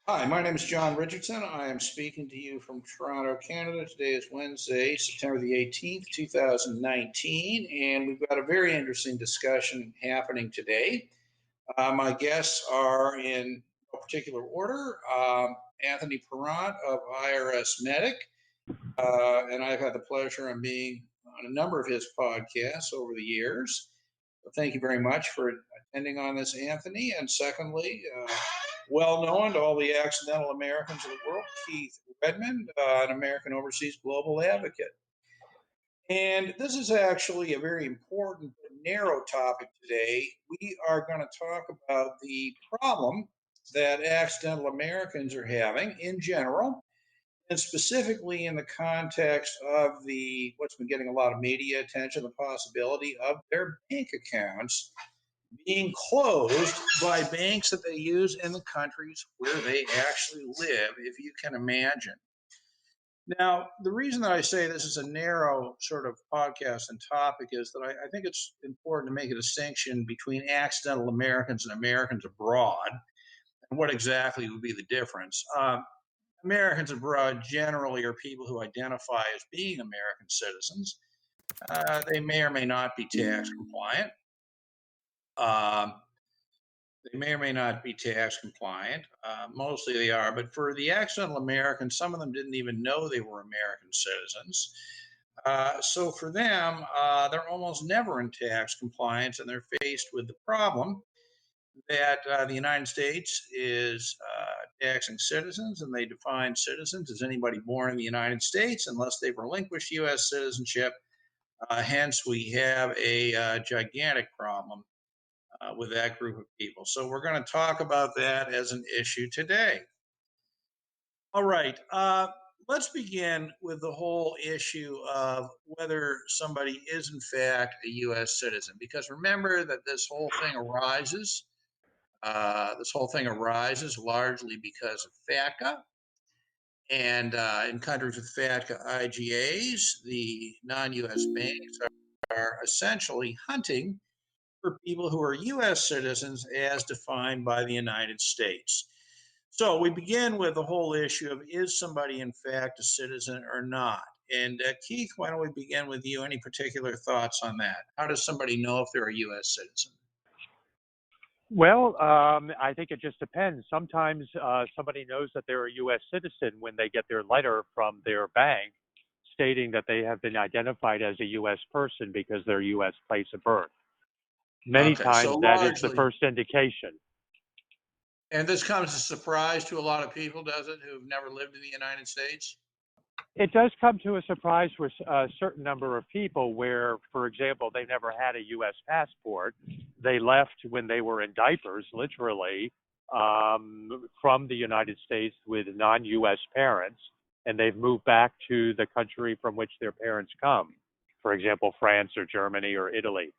Hi, my name is John Richardson. I am speaking to you from Toronto, Canada. Today is Wednesday, September the 18th, 2019, and we've got a very interesting discussion happening today. My guests are in no particular order. Anthony Perrant of IRS Medic, and I've had the pleasure of being on a number of his podcasts over the years. So thank you very much for attending on this, Anthony. And secondly, well known to all the accidental Americans of the world, Keith Redmond, an American overseas global advocate. And this is actually a very important but narrow topic today. We are going to talk about the problem that accidental Americans are having in general, and specifically in the context of the what's been getting a lot of media attention, the possibility of their bank accounts being closed by banks that they use in the countries where they actually live, if you can imagine. Now, the reason that I say this is a narrow sort of podcast and topic is that I think it's important to make a distinction between accidental Americans and Americans abroad, and what exactly would be the difference. Americans abroad generally are people who identify as being American citizens. They may or may not be tax compliant. Um, they may or may not be tax compliant. Mostly they are, but for the accidental Americans, some of them didn't even know they were American citizens. So for them, they're almost never in tax compliance, and they're faced with the problem that the United States is taxing citizens, and they define citizens as anybody born in the United States unless they've relinquished U.S. citizenship. Hence, we have a gigantic problem with that group of people. So we're going to talk about that as an issue today. All right. Let's begin with the whole issue of whether somebody is in fact a U.S. citizen, because remember that this whole thing arises largely because of FATCA. And in countries with FATCA IGAs, the non US banks are essentially hunting for people who are US citizens as defined by the United States. So we begin with the whole issue of is somebody in fact a citizen or not? And Keith, why don't we begin with you? Any particular thoughts on that? How does somebody know if they're a US citizen? Well, I think it just depends. Sometimes somebody knows that they're a U.S. citizen when they get their letter from their bank stating that they have been identified as a U.S. person because their U.S. place of birth. Many Okay, so times that is the largely, first indication. and this comes as a surprise to a lot of people, does it, who've never lived in the United States? It does come to a surprise for a certain number of people where, for example, they never had a U.S. passport. They left when they were in diapers, literally, from the United States with non-U.S. parents, and they've moved back to the country from which their parents come, for example, France or Germany or Italy.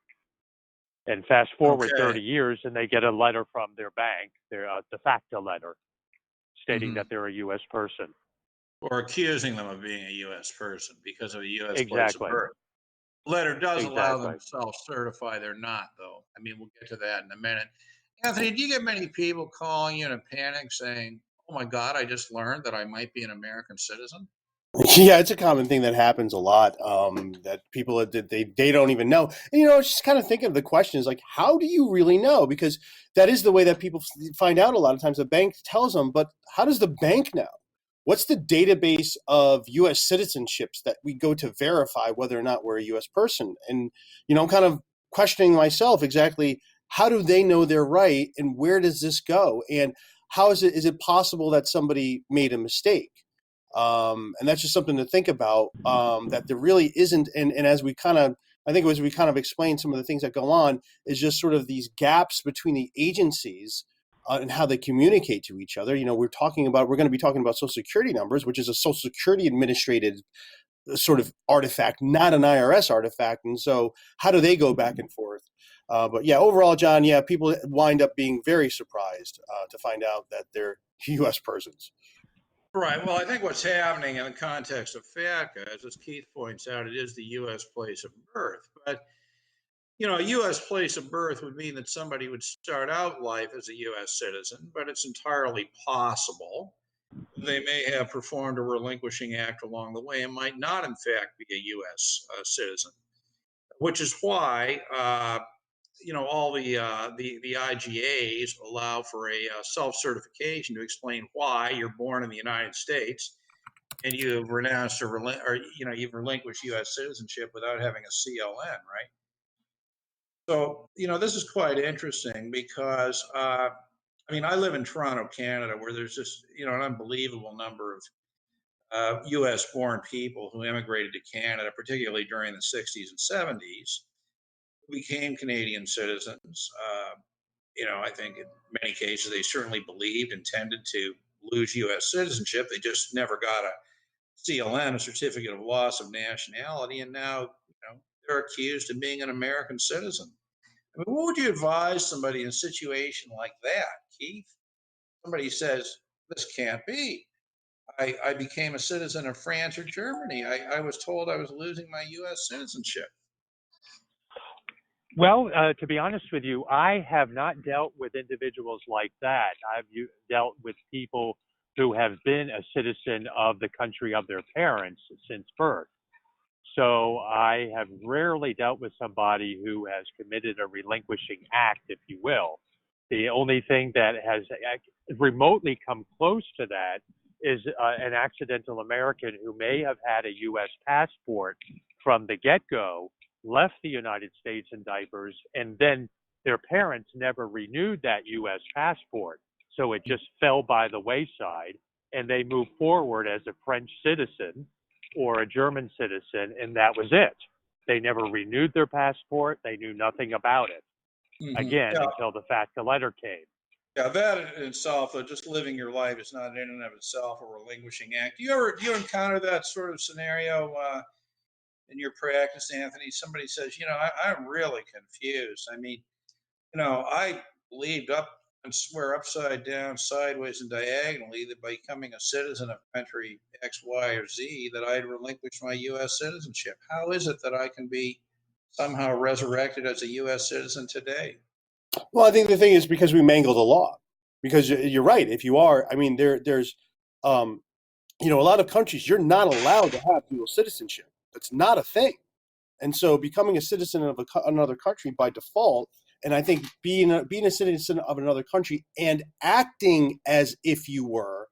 And fast forward Okay. 30 years, and they get a letter from their bank, their de facto letter, stating Hmm. that they're a U.S. person. Or accusing them of being a U.S. person because of a U.S. place of Exactly. birth. Letter does allow them Exactly. to self-certify they're not, though. I mean, we'll get to that in a minute. Anthony, do you get many people calling you in a panic saying, "Oh my God, I just learned that I might be an American citizen"? Yeah, it's a common thing that happens a lot. That people that they don't even know. And just kind of thinking of the question is like, how do you really know? Because that is the way that people find out a lot of times. The bank tells them, but how does the bank know? What's the database of U.S. citizenships that we go to verify whether or not we're a U.S. person? And I'm kind of questioning myself exactly how do they know they're right, and where does this go? And how is it possible that somebody made a mistake? And that's just something to think about, that there really isn't. And as we kind of, I think as we kind of explain some of the things that go on, is just sort of these gaps between the agencies and how they communicate to each other. We're going to be talking about Social Security numbers, which is a Social Security administrated sort of artifact, not an IRS artifact. And so how do they go back and forth? But yeah, overall, John, yeah, people wind up being very surprised to find out that they're U.S. persons. Right. Well, I think what's happening in the context of FATCA, as Keith points out, it is the U.S. place of birth. But A U.S. place of birth would mean that somebody would start out life as a U.S. citizen, but it's entirely possible they may have performed a relinquishing act along the way and might not, in fact, be a U.S. Citizen, which is why all the IGAs allow for a self-certification to explain why you're born in the United States and you've renounced or you've relinquished U.S. citizenship without having a CLN, right? So this is quite interesting because I live in Toronto, Canada, where there's just an unbelievable number of U.S. born people who immigrated to Canada, particularly during the 60s and 70s, became Canadian citizens. I think in many cases they certainly believed, intended to lose U.S. citizenship. They just never got a CLN, a certificate of loss of nationality, and now they're accused of being an American citizen. I mean, what would you advise somebody in a situation like that, Keith? Somebody says, "This can't be. I became a citizen of France or Germany. I was told I was losing my U.S. citizenship." Well, to be honest with you, I have not dealt with individuals like that. Dealt with people who have been a citizen of the country of their parents since birth. So I have rarely dealt with somebody who has committed a relinquishing act, if you will. The only thing that has remotely come close to that is an accidental American who may have had a U.S. passport from the get-go, left the United States in diapers, and then their parents never renewed that U.S. passport. So it just fell by the wayside, and they moved forward as a French citizen or a German citizen, and that was it. They never renewed their passport. They knew nothing about it, again, Yeah, until the FATCA letter came. yeah, that in itself, just living your life is not in and of itself a relinquishing act. Do you encounter that sort of scenario in your practice, Anthony? Somebody says, I'm really confused. I mean, I believed up and swear upside down, sideways, and diagonally that by becoming a citizen of country X, Y, or Z, that I'd relinquish my U.S. citizenship. How is it that I can be somehow resurrected as a U.S. citizen today? Well, I think the thing is because we mangle the law. Because you're right. If you are, I mean, there's, um, a lot of countries you're not allowed to have dual citizenship. That's not a thing. And so, becoming a citizen of another country by default, and I think being a citizen of another country and acting as if you were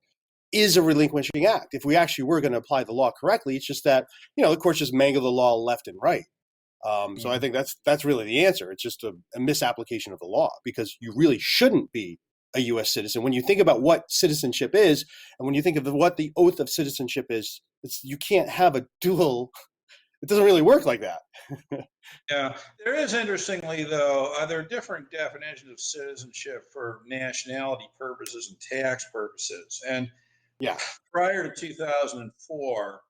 is a relinquishing act. If we actually were going to apply the law correctly, it's just that the courts just mangle the law left and right. So I Mhm. think that's really the answer. It's just a misapplication of the law because you really shouldn't be a U.S. citizen. When you think about what citizenship is, and when you think of what the oath of citizenship is, you can't have a dual. It doesn't really work like that. Yeah, there is interestingly though, there are different definitions of citizenship for nationality purposes and tax purposes. And Yeah. prior to 2004,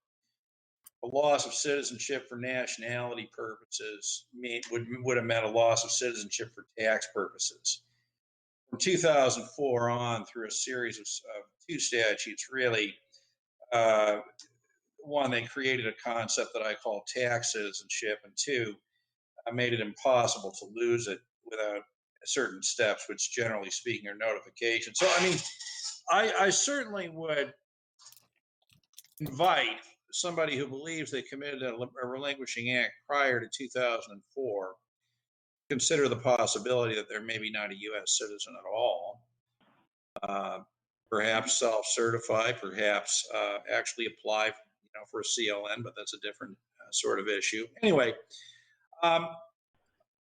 a loss of citizenship for nationality purposes would have meant a loss of citizenship for tax purposes. From 2004 on, through a series of two statutes, really, uh, one, they created a concept that I call tax citizenship, and two, made it impossible to lose it without certain steps, which generally speaking are notification. So, I mean, I certainly would invite somebody who believes they committed a relinquishing act prior to 2004 consider the possibility that they're maybe not a U.S. citizen at all. Uh, Perhaps self-certify, perhaps actually apply, for a CLN, but that's a different sort of issue. Anyway, um,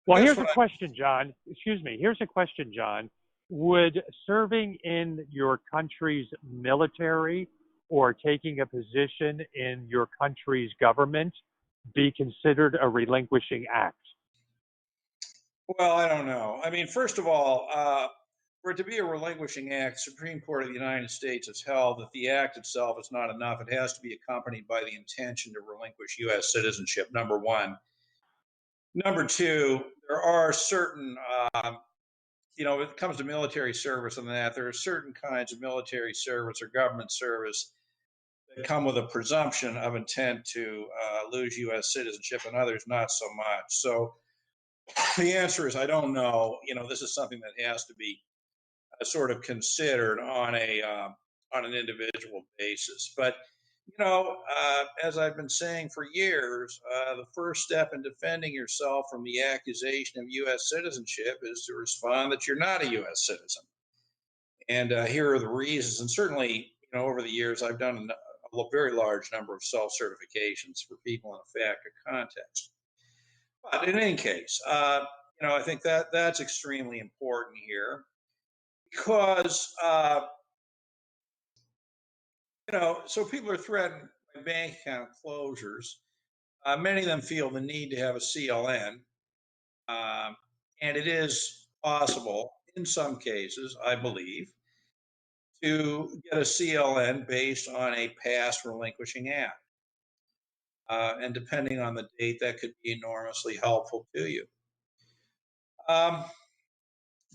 Well, that's here's what a question, John. Excuse me. Here's a question, John. Would serving in your country's military or taking a position in your country's government be considered a relinquishing act? Well, I don't know. I mean, first of all, for it to be a relinquishing act, Supreme Court of the United States has held that the act itself is not enough. It has to be accompanied by the intention to relinquish U.S. citizenship, number one. Number two, there are certain, when it comes to military service and that, there are certain kinds of military service or government service that come with a presumption of intent to lose U.S. citizenship and others not so much. So, The answer is I don't know. This is something that has to be sort of considered on an individual basis. But as I've been saying for years, the first step in defending yourself from the accusation of U.S. citizenship is to respond that you're not a U.S. citizen. And here are the reasons. And certainly, over the years, I've done a very large number of self-certifications for people in a FATCA context. But in any case, I think that that's extremely important here because so people are threatened by bank account closures. Many of them feel the need to have a CLN, and it is possible in some cases, I believe, to get a CLN based on a past relinquishing act. And depending on the date, that could be enormously helpful to you. Um,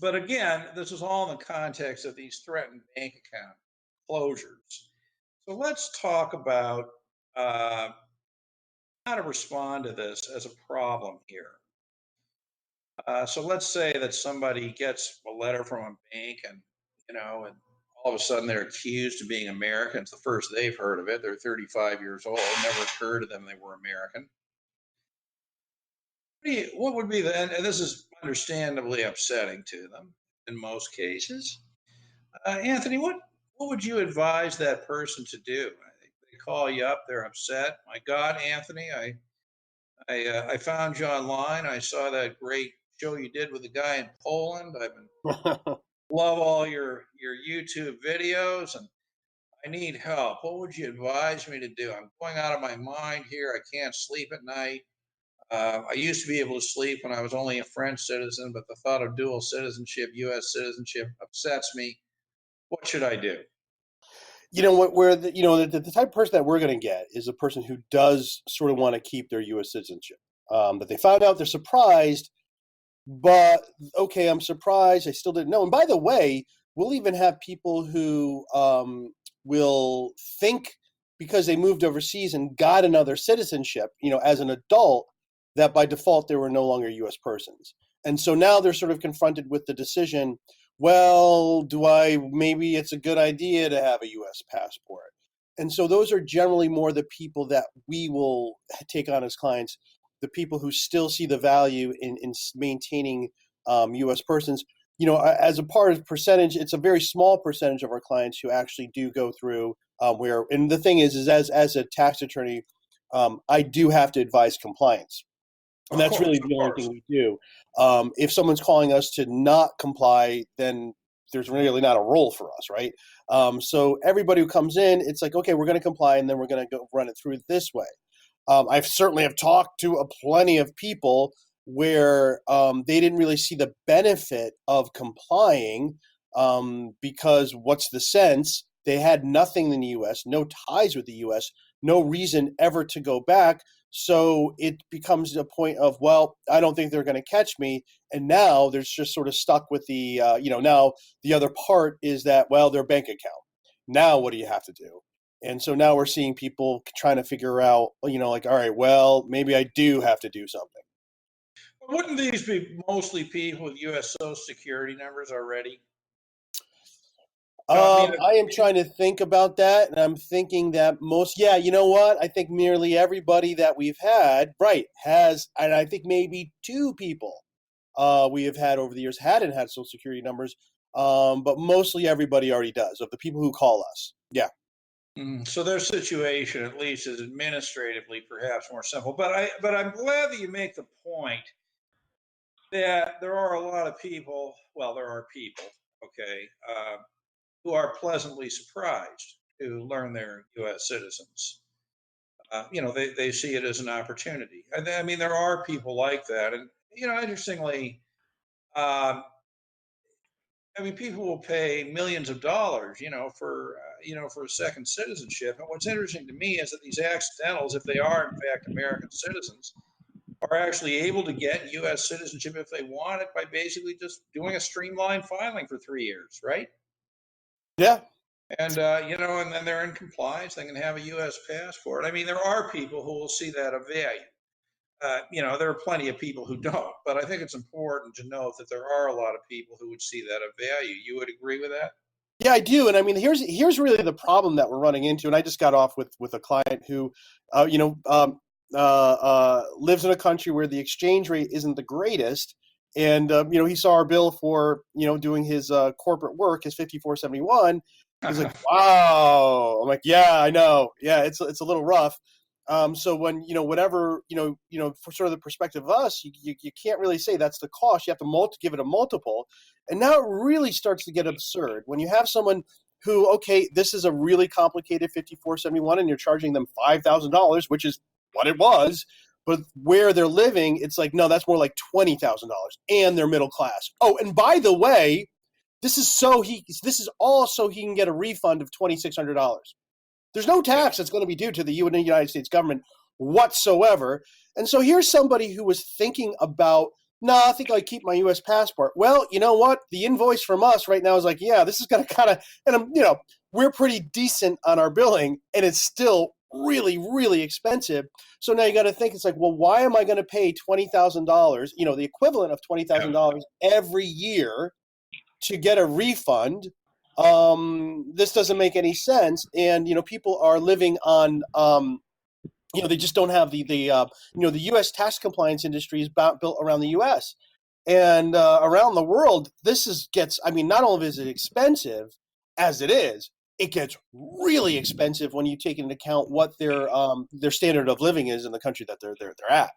but again, this is all in the context of these threatened bank account closures. So let's talk about how to respond to this as a problem here. So let's say that somebody gets a letter from a bank and all of a sudden they're accused of being American. It's the first they've heard of it. They're 35 years old. It never occurred to them they were American. What would be and this is understandably upsetting to them in most cases. Anthony, what would you advise that person to do? They call you up, they're upset. My God, Anthony, I found you online. I saw that great show you did with the guy in Poland. Love all your YouTube videos, and I need help. What would you advise me to do? I'm going out of my mind here. I can't sleep at night. I used to be able to sleep when I was only a French citizen, but the thought of dual citizenship, U.S. citizenship, upsets me. What should I do? The type of person that we're going to get is a person who does sort of want to keep their U.S. citizenship. But they found out, they're surprised, but okay, I'm surprised. I still didn't know. And by the way, we'll even have people who will think because they moved overseas and got another citizenship, as an adult, that by default they were no longer U.S. persons. And so now they're sort of confronted with the decision, well, maybe it's a good idea to have a U.S. passport. And so those are generally more the people that we will take on as clients, the people who still see the value in maintaining U.S. persons. As a part of percentage, it's a very small percentage of our clients who actually do go through and the thing is as a tax attorney, I do have to advise compliance. And that's really the only thing we do. If someone's calling us to not comply, then there's really not a role for us, right? So everybody who comes in, it's like, okay, we're going to comply, and then we're going to go run it through this way. I've certainly have talked to plenty of people where they didn't really see the benefit of complying because what's the sense? They had nothing in the U.S., no ties with the U.S., no reason ever to go back. So it becomes a point of, well, I don't think they're going to catch me. And now there's just sort of stuck with now the other part is that, well, their bank account. Now what do you have to do? And so now we're seeing people trying to figure out, like, all right, well, maybe I do have to do something. Wouldn't these be mostly people with U.S. Social Security numbers already? I am trying to think about that, and I'm thinking that you know what? I think nearly everybody that we've had, right, has, and I think maybe two people we have had over the years hadn't had Social Security numbers, but mostly everybody already does, of the people who call us. Yeah. So their situation, at least, is administratively perhaps more simple. But I'm glad that you make the point that there are a lot of people. Well, there are people, okay, who are pleasantly surprised to learn they're U.S. citizens. They see it as an opportunity. I mean, there are people like that, and interestingly, um, I mean, people will pay millions of dollars, for a second citizenship. And what's interesting to me is that these accidentals, if they are in fact American citizens, are actually able to get U.S. citizenship if they want it by basically just doing a streamlined filing for 3 years, right? Yeah. And and then they're in compliance. They can have a U.S. passport. I mean, there are people who will see that of value. there are plenty of people who don't, but I think it's important to note that there are a lot of people who would see that of value. You would agree with that? Yeah, I do, and I mean, here's really the problem that we're running into. And I just got off with a client who, lives in a country where the exchange rate isn't the greatest, and he saw our bill for doing his corporate work, his 5471. He's like, "Wow!" I'm like, "Yeah, I know. Yeah, it's a little rough." So when whatever for sort of the perspective of us, you can't really say that's the cost. You have to give it a multiple. And now it really starts to get absurd when you have someone who, okay, this is a really complicated 5471 and you're charging them $5,000, which is what it was. But where they're living, it's like, no, that's more like $20,000 and they're middle class. Oh, and by the way, this is all so he can get a refund of $2,600. There's no tax that's going to be due to the United States government whatsoever. And so here's somebody who was thinking about, no, I think I keep my U.S. passport. Well, you know what? The invoice from us right now is like, yeah, this is going to kind of, and we're pretty decent on our billing, and it's still really, really expensive. So now you got to think, it's like, well, why am I going to pay $20,000, the equivalent of $20,000 every year to get a refund? This doesn't make any sense. And, people are living on, they just don't have the U.S. tax compliance industry is built around the U.S. And around the world, not only is it expensive as it gets really expensive when you take into account what their standard of living is in the country that they're at.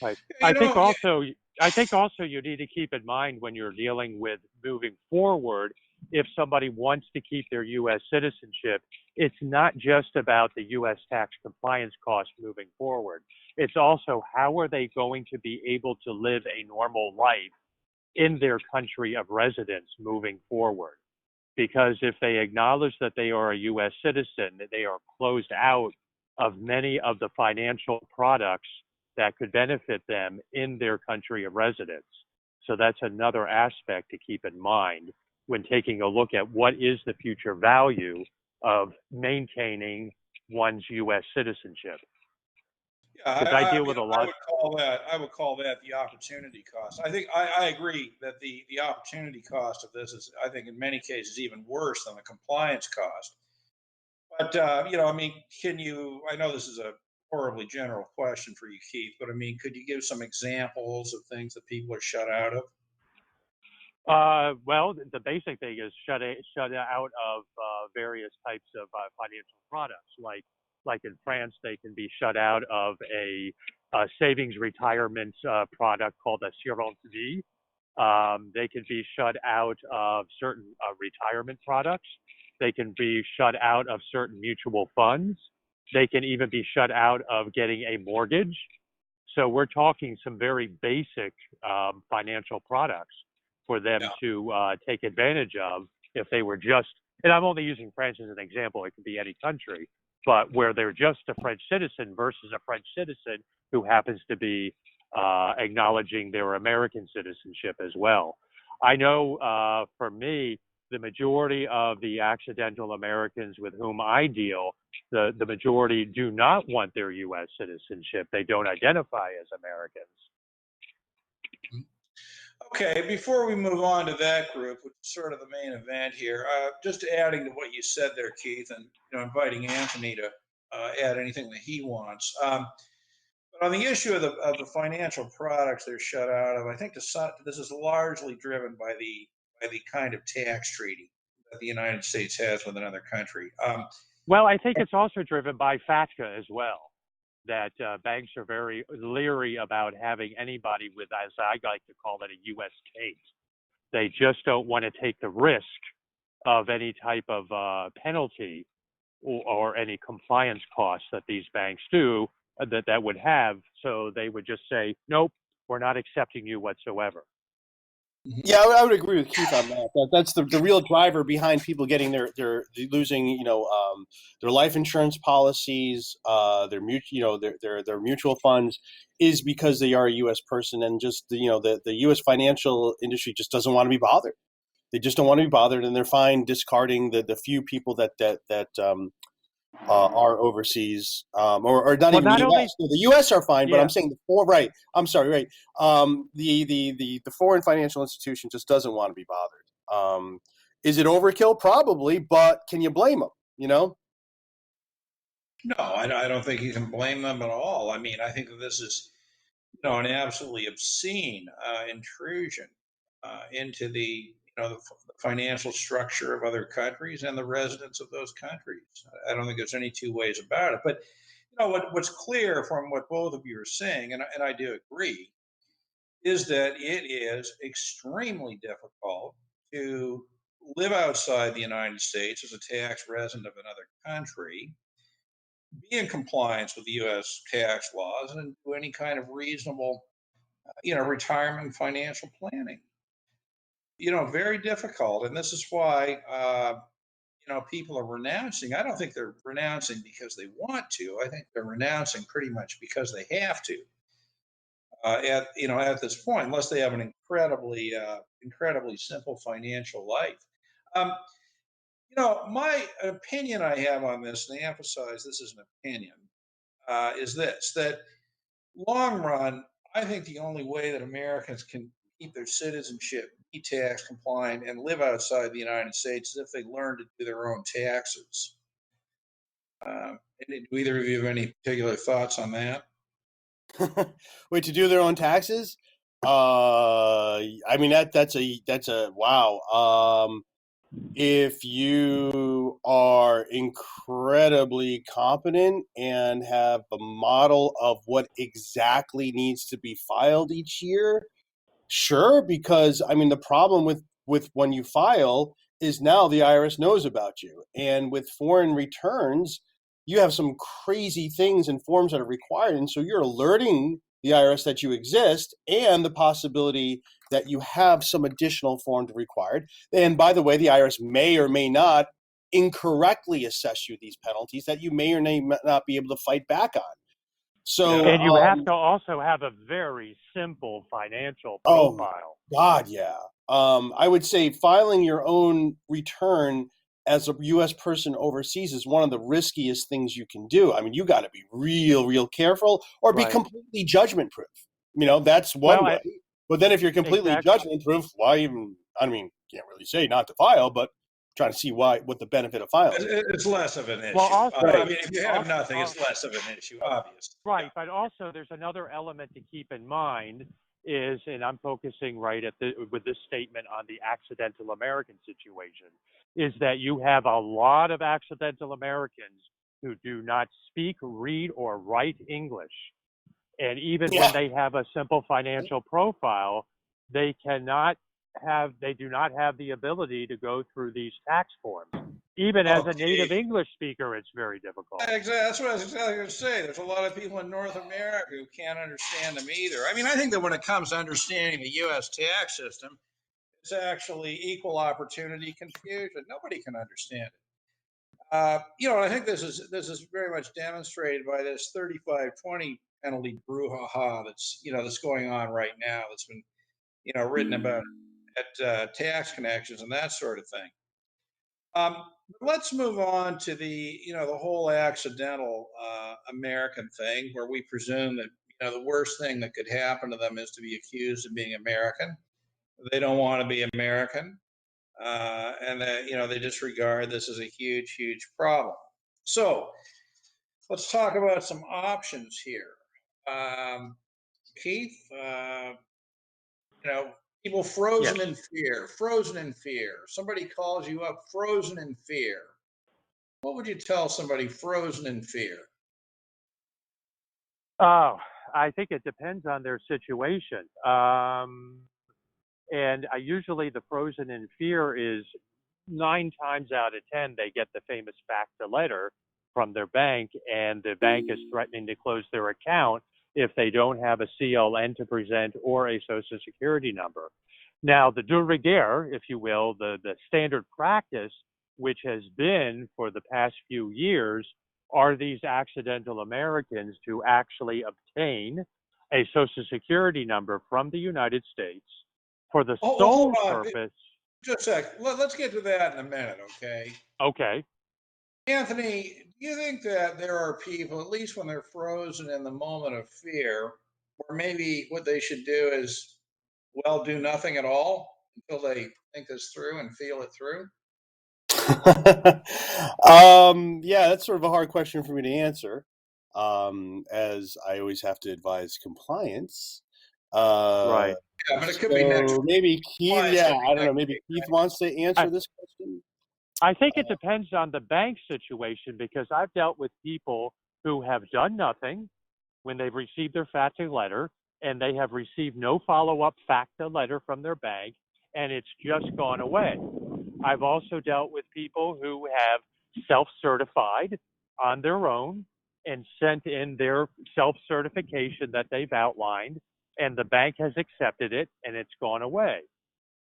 Right. You know, yeah, I think also you need to keep in mind when you're dealing with moving forward, if somebody wants to keep their U.S. citizenship, it's not just about the U.S. tax compliance cost moving forward. It's also how are they going to be able to live a normal life in their country of residence moving forward. Because if they acknowledge that they are a U.S. citizen, that they are closed out of many of the financial products that could benefit them in their country of residence. So that's another aspect to keep in mind when taking a look at what is the future value of maintaining one's U.S. citizenship. yeah, Because I deal with a I lot. would call that the opportunity cost. I think I agree that the opportunity cost of this is, I think, in many cases even worse than the compliance cost. But can you? I know this is a horribly general question for you, Keith, but I mean, could you give some examples of things that people are shut out of? Well, the basic thing is shut out of various types of financial products. Like in France, they can be shut out of a savings retirement product called assurance vie. They can be shut out of certain retirement products. They can be shut out of certain mutual funds. They can even be shut out of getting a mortgage. So we're talking some very basic financial products for them Yeah. to take advantage of if they were just, and I'm only using France as an example, it could be any country, but where they're just a French citizen versus a French citizen who happens to be acknowledging their American citizenship as well. I know for me, the majority of the accidental Americans with whom I deal, the majority do not want their U.S. citizenship. They don't identify as Americans. Okay, before we move on to that group, which is sort of the main event here, just adding to what you said there, Keith, and inviting Anthony to add anything that he wants. But on the issue of the financial products they're shut out of, I think this is largely driven by the kind of tax treaty that the United States has with another country. Well, I think it's also driven by FATCA as well, that banks are very leery about having anybody with, as I like to call it, a U.S. case. They just don't want to take the risk of any type of penalty or any compliance costs that these banks do that would have. So they would just say, nope, we're not accepting you whatsoever. Yeah, I would agree with Keith on that. That's the real driver behind people getting their losing their life insurance policies, their mutual funds, is because they are a U.S. person, and just the U.S. financial industry just doesn't want to be bothered. They just don't want to be bothered, and they're fine discarding the few people that are overseas, or not Well, even the not only, U.S. No, the U.S. are fine, but I'm yeah. saying the four. Right. I'm sorry. Right. The foreign financial institution just doesn't want to be bothered. Is it overkill? Probably, but can you blame them? You know. No, I don't think you can blame them at all. I mean, I think that this is, an absolutely obscene intrusion into the financial structure of other countries and the residents of those countries. I don't think there's any two ways about it. But what's clear from what both of you are saying, and I do agree, is that it is extremely difficult to live outside the United States as a tax resident of another country, be in compliance with the U.S. tax laws, and do any kind of reasonable, retirement financial planning. Very difficult, and this is why people are renouncing. I don't think they're renouncing because they want to. I think they're renouncing pretty much because they have to. At this point, unless they have an incredibly simple financial life. Um, my opinion I have on this, and I emphasize this is an opinion, is this: that long run, I think the only way that Americans can keep their citizenship, be tax compliant, and live outside the United States is if they learn to do their own taxes. Do either of you have any particular thoughts on that? Wait, to do their own taxes? I mean that's a wow. If you are incredibly competent and have a model of what exactly needs to be filed each year, sure, because I mean the problem with when you file is now the IRS knows about you, and with foreign returns, you have some crazy things and forms that are required, and so you're alerting the IRS that you exist and the possibility that you have some additional forms required. And by the way, the IRS may or may not incorrectly assess you these penalties that you may or may not be able to fight back on. Yeah. So, And you have to also have a very simple financial oh my profile. God, yeah. I would say filing your own return as a U.S. person overseas is one of the riskiest things you can do. I mean, you got to be real careful or be Right. completely judgment proof. That's Well, one way. But then if you're completely exactly. judgment proof, why even? I mean, can't really say not to file, but trying to see what the benefit of filing. It's less of an Well, issue. I also, Right. mean, if you have also, nothing, it's less of an issue, obviously. Yeah. right, but also there's another element to keep in mind is, and I'm focusing right at with this statement on the accidental American situation, is that you have a lot of accidental Americans who do not speak, read, or write English. And even when Yeah. they have a simple financial profile, they do not have the ability to go through these tax forms. Even as a native Okay. English speaker, it's very difficult. Exactly. That's what I was exactly going to say. There's a lot of people in North America who can't understand them either. I mean, I think that when it comes to understanding the U.S. tax system, it's actually equal opportunity confusion. Nobody can understand it. I think this is very much demonstrated by this 3520 penalty brouhaha that's going on right now. That's been written about at tax connections and that sort of thing. Let's move on to the whole accidental American thing, where we presume that the worst thing that could happen to them is to be accused of being American. They don't want to be American, and that they disregard this as a huge problem. So let's talk about some options here. Um, Keith, people Yes. frozen in fear, frozen in fear. Somebody calls you up frozen in fear. What would you tell somebody frozen in fear? Oh, I think it depends on their situation. And I usually the frozen in fear is 9 times out of 10, they get the famous FACTA letter from their bank, and the bank is threatening to close their account if they don't have a CLN to present or a social security number. Now, the de rigueur, if you will, the standard practice, which has been for the past few years, are these accidental Americans to actually obtain a social security number from the United States for the Oh, well, hold sole on, purpose. just a sec. Let's get to that in a minute, okay? Okay. Anthony, do you think that there are people, at least when they're frozen in the moment of fear, where maybe what they should do is, well, do nothing at all until they think this through and feel it through? Yeah, that's sort of a hard question for me to answer, as I always have to advise compliance. Uh, Right. Yeah, but it could be next so maybe Keith, compliance yeah, could be I don't know, next maybe week, Keith right? wants to I, answer this question. I think it depends on the bank situation because I've dealt with people who have done nothing when they've received their FATCA letter and they have received no follow up FACTA letter from their bank and it's just gone away. I've also dealt with people who have self certified on their own and sent in their self certification that they've outlined, and the bank has accepted it and it's gone away.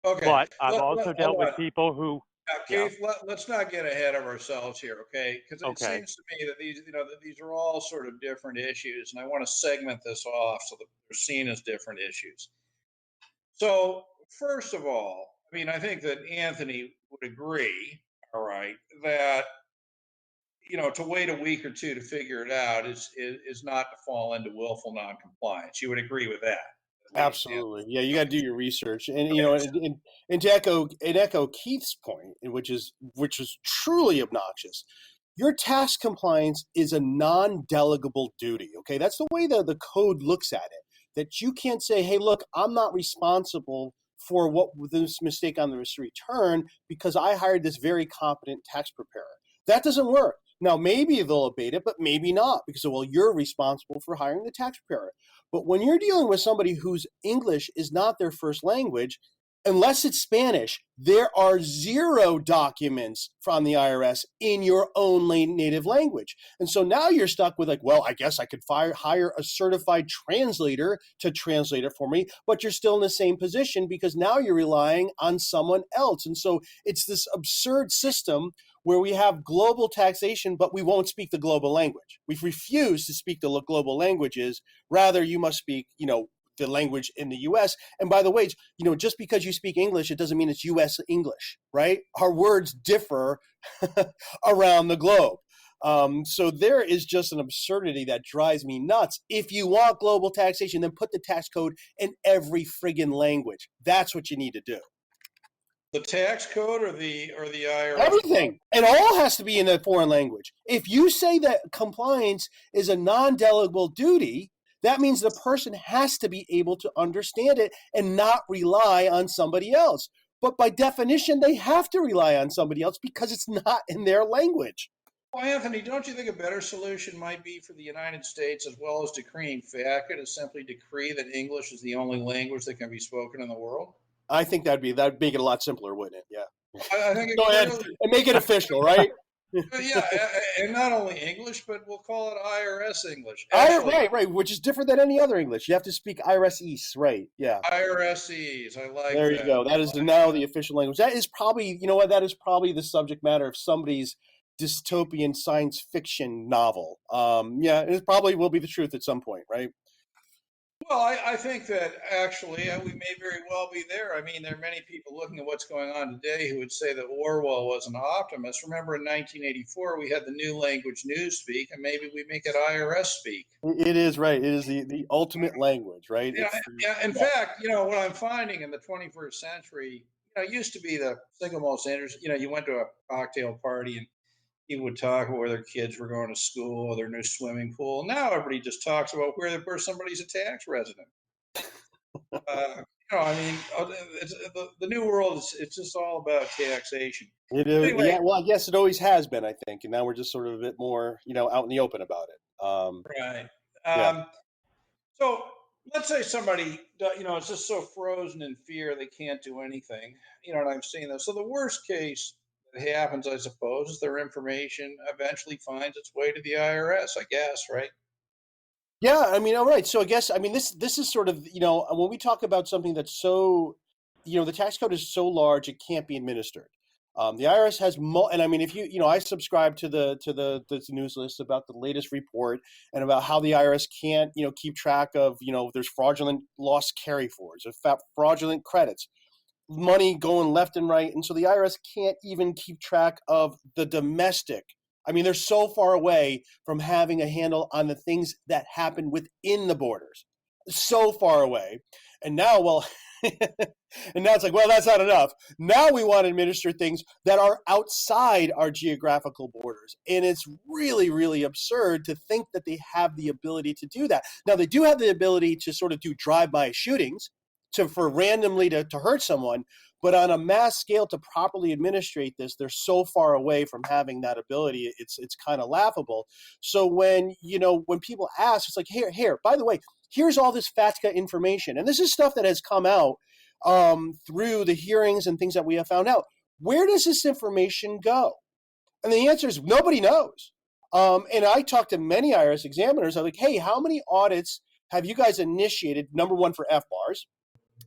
Okay, But I've also hold dealt with on. people who, yeah, Keith, let's not get ahead of ourselves here, okay? Because it okay, seems to me that these are all sort of different issues, and I want to segment this off so that they're seen as different issues. So, first of all, I mean, I think that Anthony would agree, all right, that to wait a week or two to figure it out is not to fall into willful noncompliance. You would agree with that, at least, Anthony. Absolutely. Yeah, you got to do your research, and Okay. and to echo Keith's point, which is truly obnoxious. Your tax compliance is a non-delegable duty. Okay, that's the way the code looks at it. That you can't say, "Hey, look, I'm not responsible for what this mistake on this return because I hired this very competent tax preparer." That doesn't work. Now, maybe they'll abate it, but maybe not because, well, you're responsible for hiring the tax preparer. But when you're dealing with somebody whose English is not their first language, unless it's Spanish, there are zero documents from the IRS in your own native language. And so now you're stuck with like, well, I guess I could hire a certified translator to translate it for me, but you're still in the same position because now you're relying on someone else. And so it's this absurd system where we have global taxation, but we won't speak the global language. We've refused to speak the global languages. Rather, you must speak, the language in the U.S. And by the way, just because you speak English, it doesn't mean it's U.S. English, right? Our words differ around the globe. So there is just an absurdity that drives me nuts. If you want global taxation, then put the tax code in every friggin' language. That's what you need to do. The tax code or the IRS Everything. It all has to be in a foreign language. If you say that compliance is a non-delegable duty, that means the person has to be able to understand it and not rely on somebody else. But by definition, they have to rely on somebody else because it's not in their language. Well, Anthony, don't you think a better solution might be for the United States, as well as decreeing FACA, to simply decree that English is the only language that can be spoken in the world? I think that'd make it a lot simpler, wouldn't it? Yeah. I think it Go ahead clearly, and make it official, right? yeah, and not only English, but we'll call it IRS English. I, Actually, right, right, which is different than any other English. You have to speak IRS East, right? Yeah. IRSEs. I like There you that. go. That is now the official language. That is probably, you know what? That is probably the subject matter of somebody's dystopian science fiction novel. Yeah, it probably will be the truth at some point, right? Well, I think that actually we may very well be there. I mean, there are many people looking at what's going on today who would say that Orwell was an optimist. Remember, in 1984, we had the new language Newspeak, and maybe we make it IRS speak. It is right. It is the ultimate language, right? Yeah, It's yeah. In yeah. fact, what I'm finding in the 21st century, it used to be the single most interesting. You went to a cocktail party and people would talk about where their kids were going to school, their new swimming pool. Now everybody just talks about where somebody's a tax resident. I mean, the new world is it's just all about taxation. It is, Anyway, yeah. Well, I guess it always has been, I think, and now we're just sort of a bit more, out in the open about it. right. Yeah. So let's say somebody, is just so frozen in fear they can't do anything. And I've seen this. So the worst case that happens, I suppose, is their information eventually finds its way to the IRS. I guess, right? Yeah, I mean, all right. So I guess this is sort of when we talk about something that's so the tax code is so large it can't be administered. The IRS has and I mean if I subscribe to the news list about the latest report and about how the IRS can't keep track of there's fraudulent loss carry forwards, in fact fraudulent credits, money going left and right, and so the IRS can't even keep track of the domestic I mean, they're so far away from having a handle on the things that happen within the borders, so far away. And now, well, and now it's like, well, that's not enough. Now we want to administer things that are outside our geographical borders. And it's really, really absurd to think that they have the ability to do that. Now, they do have the ability to sort of do drive-by shootings for randomly to hurt someone. But on a mass scale, to properly administrate this, they're so far away from having that ability. It's kind of laughable. So when people ask, it's like, here. By the way, here's all this FATCA information, and this is stuff that has come out through the hearings and things that we have found out. Where does this information go? And the answer is nobody knows. And I talked to many IRS examiners. I'm like, hey, how many audits have you guys initiated? Number one for FBARs.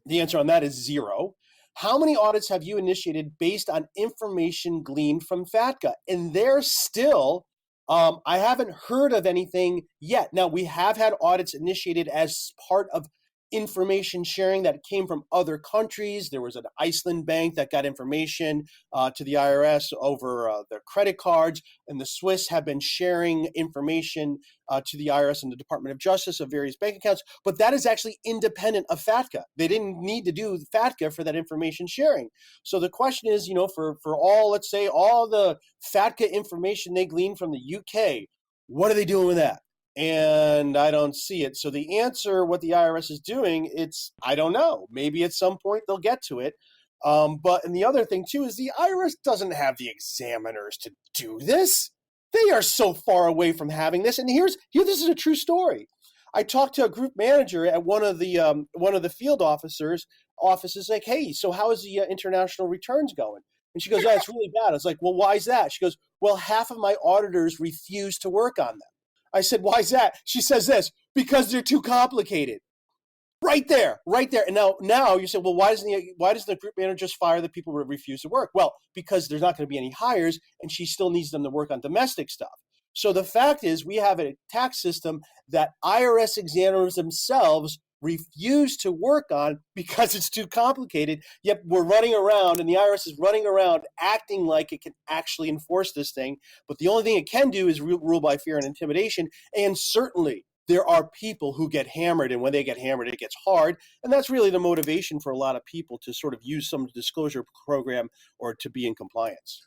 The answer on that is 0. How many audits have you initiated based on information gleaned from FATCA? And they're still, I haven't heard of anything yet. Now, we have had audits initiated as part of information sharing that came from other countries. There was an Iceland bank that got information to the IRS over their credit cards, and the Swiss have been sharing information to the IRS and the Department of Justice of various bank accounts, but that is actually independent of FATCA. They didn't need to do FATCA for that information sharing. So the question is, for all, let's say, all the FATCA information they gleaned from the UK, what are they doing with that? And I don't see it. So the answer, what the IRS is doing, I don't know. Maybe at some point they'll get to it. And the other thing too is the IRS doesn't have the examiners to do this. They are so far away from having this. And this is a true story. I talked to a group manager at one of the field offices, like, hey, so how is the international returns going? And she goes, yeah, it's really bad. I was like, well, why is that? She goes, well, half of my auditors refuse to work on them. I said, why is that? She says this, because they're too complicated. Right there. And now you say, well, why doesn't the group manager just fire the people who refuse to work? Well, because there's not going to be any hires, and she still needs them to work on domestic stuff. So the fact is, we have a tax system that IRS examiners themselves refuse to work on because it's too complicated, yet we're running around, and the IRS is running around acting like it can actually enforce this thing. But the only thing it can do is rule by fear and intimidation, and certainly there are people who get hammered, and when they get hammered, it gets hard. And that's really the motivation for a lot of people to sort of use some disclosure program or to be in compliance.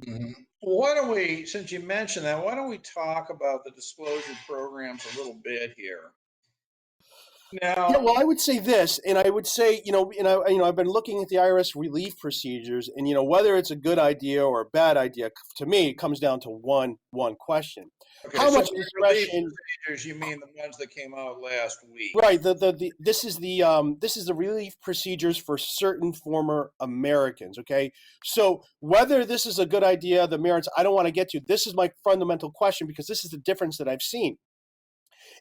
Mm-hmm. Why don't we, since you mentioned that, why don't we talk about the disclosure programs a little bit here? Now, yeah, well, I would say this, and I would say, I've been looking at the IRS relief procedures, and whether it's a good idea or a bad idea, to me, it comes down to one question: okay, how so much discretion? Procedures, you mean the ones that came out last week? Right. This is the relief procedures for certain former Americans. Okay, so whether this is a good idea, the merits, I don't want to get to. This is my fundamental question, because this is the difference that I've seen.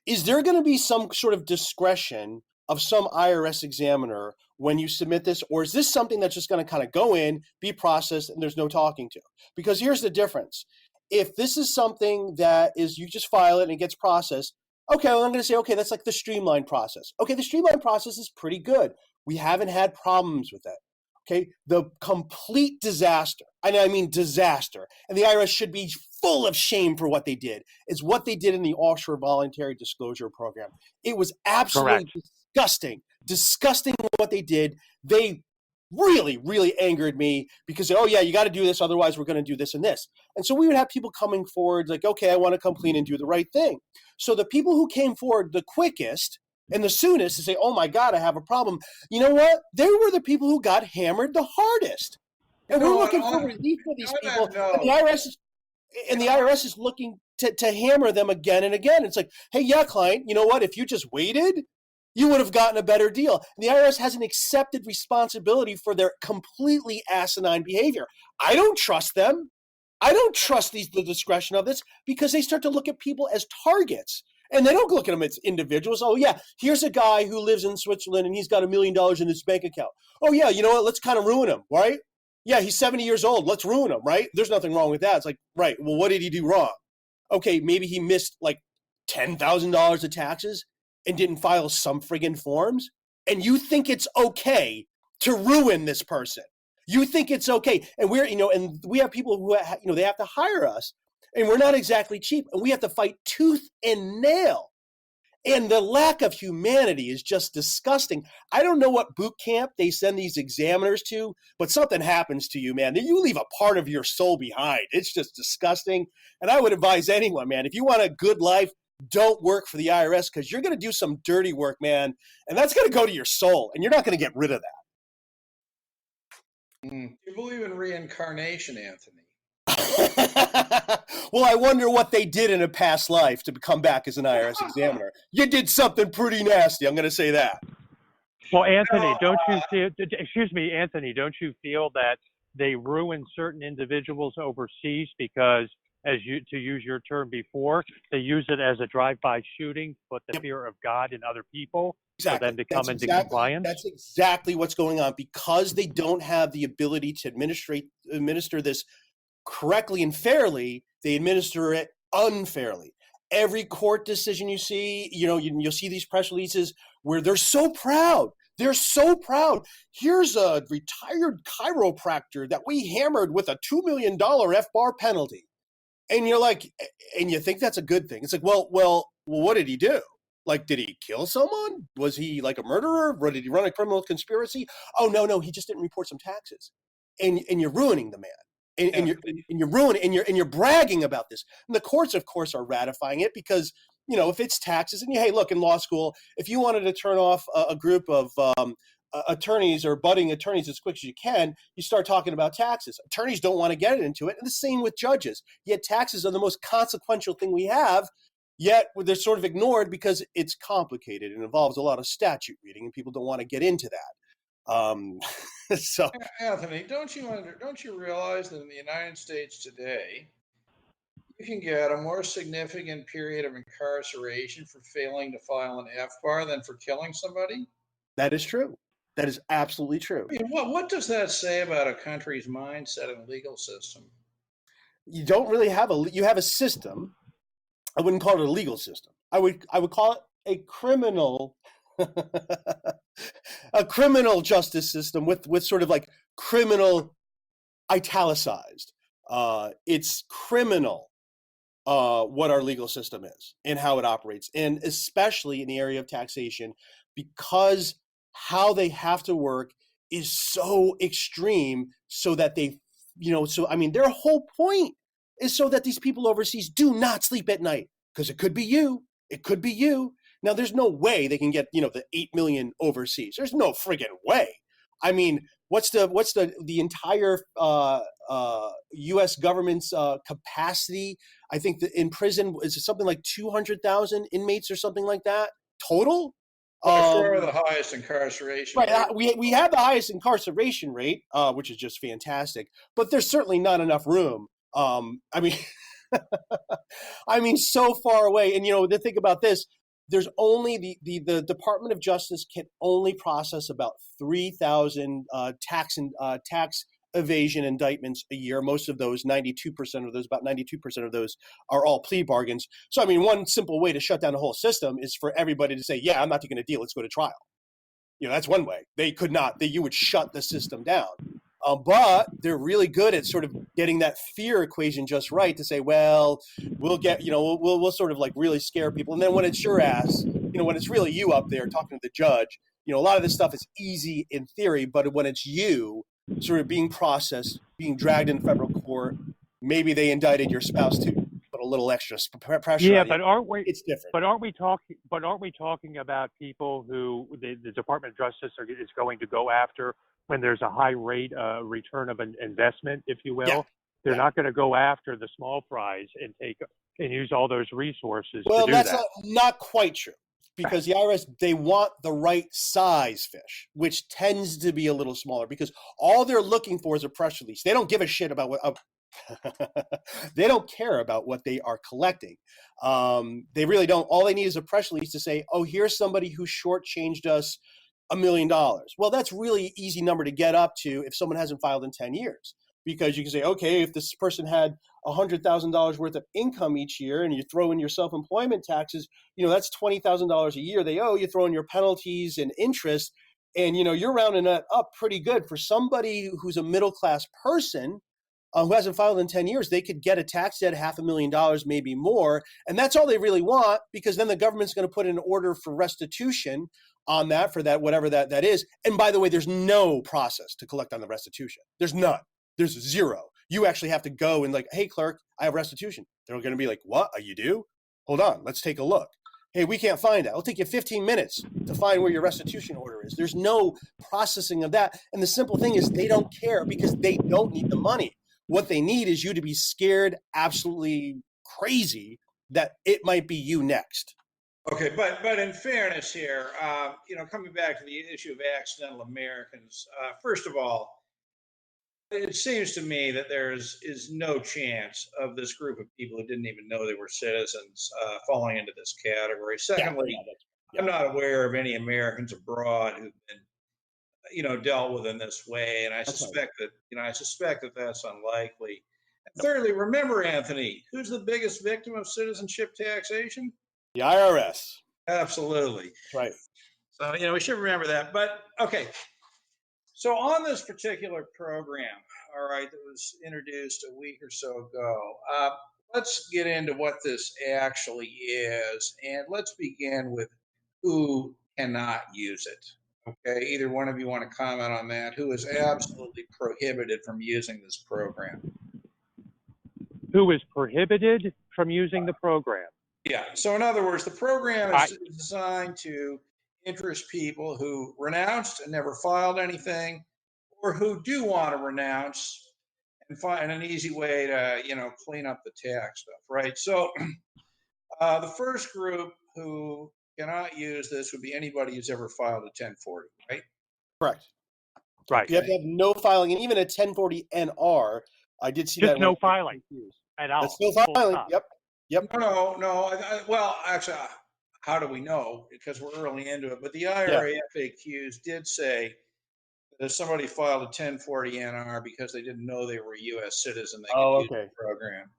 Is there going to be some sort of discretion of some IRS examiner when you submit this, or is this something that's just going to kind of go in, be processed, and there's no talking to? Because here's the difference. If this is something that is, you just file it and it gets processed, okay, well, I'm going to say, okay, that's like the streamlined process. Okay, the streamlined process is pretty good. We haven't had problems with that. Okay, the complete disaster, and I mean disaster, and the IRS should be full of shame for what they did, is what they did in the offshore voluntary disclosure program. It was absolutely disgusting what they did. They really, really angered me because, oh yeah, you got to do this, otherwise we're going to do this and this. And so we would have people coming forward like, okay, I want to come clean and do the right thing. So the people who came forward the quickest and the soonest to say, oh my God, I have a problem. You know what? They were the people who got hammered the hardest. And we're looking for relief for these people. And the IRS is looking to hammer them again and again. It's like, hey, yeah, client, you know what? If you just waited, you would have gotten a better deal. And the IRS hasn't accepted responsibility for their completely asinine behavior. I don't trust them. I don't trust the discretion of this, because they start to look at people as targets. And they don't look at them as individuals. Oh, yeah, here's a guy who lives in Switzerland and he's got $1 million in his bank account. Oh, yeah, you know what? Let's kind of ruin him, right? Yeah, he's 70 years old. Let's ruin him, right? There's nothing wrong with that. It's like, right, well, what did he do wrong? Okay, maybe he missed like $10,000 of taxes and didn't file some friggin' forms. And you think it's okay to ruin this person. You think it's okay. And and we have people who, they have to hire us And we're not exactly cheap. And we have to fight tooth and nail. And the lack of humanity is just disgusting. I don't know what boot camp they send these examiners to, but something happens to you, man. You leave a part of your soul behind. It's just disgusting. And I would advise anyone, man, if you want a good life, don't work for the IRS because you're going to do some dirty work, man. And that's going to go to your soul. And you're not going to get rid of that. Do you believe in reincarnation, Anthony? Well, I wonder what they did in a past life to come back as an IRS examiner. You did something pretty nasty. I'm going to say that. Well, Anthony, don't you feel? Excuse me, Anthony, don't you feel that they ruin certain individuals overseas because, to use your term before, they use it as a drive-by shooting, put the fear of God in other people for them to come into compliance? That's exactly what's going on because they don't have the ability to administer this correctly and fairly. They administer it unfairly. Every court decision you see, you'll see these press releases where they're so proud. They're so proud. Here's a retired chiropractor that we hammered with a $2 million FBAR penalty. And you're like, and you think that's a good thing. It's like, well, what did he do? Like, did he kill someone? Was he like a murderer? Or did he run a criminal conspiracy? Oh, no, he just didn't report some taxes. And you're ruining the man. And you're ruining, and you're bragging about this. And the courts, of course, are ratifying it because, if it's taxes, and hey, look, in law school, if you wanted to turn off a group of attorneys or budding attorneys as quick as you can, you start talking about taxes. Attorneys don't want to get into it, and the same with judges. Yet taxes are the most consequential thing we have, yet they're sort of ignored because it's complicated and involves a lot of statute reading, and people don't want to get into that. So, Anthony, don't you realize that in the United States today, you can get a more significant period of incarceration for failing to file an FBAR than for killing somebody? That is true. That is absolutely true. I mean, what does that say about a country's mindset and legal system? You don't really have you have a system. I wouldn't call it a legal system. I would call it a criminal a criminal justice system with sort of like criminal italicized. It's criminal what our legal system is and how it operates, and especially in the area of taxation, because how they have to work is so extreme so that they, their whole point is so that these people overseas do not sleep at night because it could be you. It could be you. Now, there's no way they can get, the 8 million overseas. There's no friggin' way. I mean, what's the entire U.S. government's capacity? I think that in prison is something like 200,000 inmates or something like that total. We're the highest incarceration rate. Right, we have the highest incarceration rate, which is just fantastic. But there's certainly not enough room. So far away. And the thing about this, there's only the Department of Justice can only process about 3,000 tax evasion indictments a year. Most of those, about 92% of those are all plea bargains. So, one simple way to shut down the whole system is for everybody to say, yeah, I'm not taking a deal. Let's go to trial. That's one way. You would shut the system down. But they're really good at sort of getting that fear equation just right to say, well, we'll get, we'll sort of like really scare people. And then when it's your ass, when it's really you up there talking to the judge, a lot of this stuff is easy in theory, but when it's you sort of being processed, being dragged in federal court, maybe they indicted your spouse too, put a little extra pressure. Yeah, on but you. aren't we? It's different. But aren't we talking about people who the Department of Justice is going to go after when there's a high rate return of an investment, if you will? Yeah. They're not going to go after the small fries and use all those resources. Well, to do that's that. not quite true. Because the IRS, they want the right size fish, which tends to be a little smaller, because all they're looking for is a press release. They don't give a shit about what they don't care about what they are collecting. They really don't. All they need is a press release to say, oh, here's somebody who shortchanged us $1 million. Well, that's really an easy number to get up to if someone hasn't filed in 10 years. Because you can say, okay, if this person had $100,000 worth of income each year and you throw in your self-employment taxes, that's $20,000 a year they owe. You throw in your penalties and interest, and, you're rounding that up pretty good for somebody who's a middle-class person. who hasn't filed in 10 years, they could get a tax debt $500,000, maybe more. And that's all they really want, because then the government's going to put in an order for restitution on that, for that, whatever that is. And by the way, there's no process to collect on the restitution. There's none. There's zero. You actually have to go and like, hey, clerk, I have restitution. They're going to be like, what? You do? Hold on. Let's take a look. Hey, we can't find it. It'll take you 15 minutes to find where your restitution order is. There's no processing of that. And the simple thing is they don't care, because they don't need the money. What they need is you to be scared absolutely crazy that it might be you next. Okay, but in fairness here, coming back to the issue of accidental Americans, first of all, it seems to me that is no chance of this group of people who didn't even know they were citizens falling into this category. Secondly, I'm not aware of any Americans abroad who've been, dealt with in this way, and I suspect that that's unlikely. And thirdly, remember, Anthony, who's the biggest victim of citizenship taxation? The IRS. Absolutely. That's right. So we should remember that. But okay. So on this particular program, all right, that was introduced a week or so ago, let's get into what this actually is, and let's begin with who cannot use it. Okay, either one of you want to comment on that? Who is absolutely prohibited from using this program? Who is prohibited from using the program? Yeah. So in other words, the program is designed to interest people who renounced and never filed anything, or who do want to renounce and find an easy way to clean up the tax stuff, right? So the first group who cannot use this would be anybody who's ever filed a 1040, right? Correct. Right. You have to have no filing, and even a 1040 NR. I did see just that. No filing at all. That's no filing. Yep. No. Well, actually, how do we know? Because we're early into it. But the IRA FAQs did say that if somebody filed a 1040 NR because they didn't know they were a U.S. citizen, they could use the program.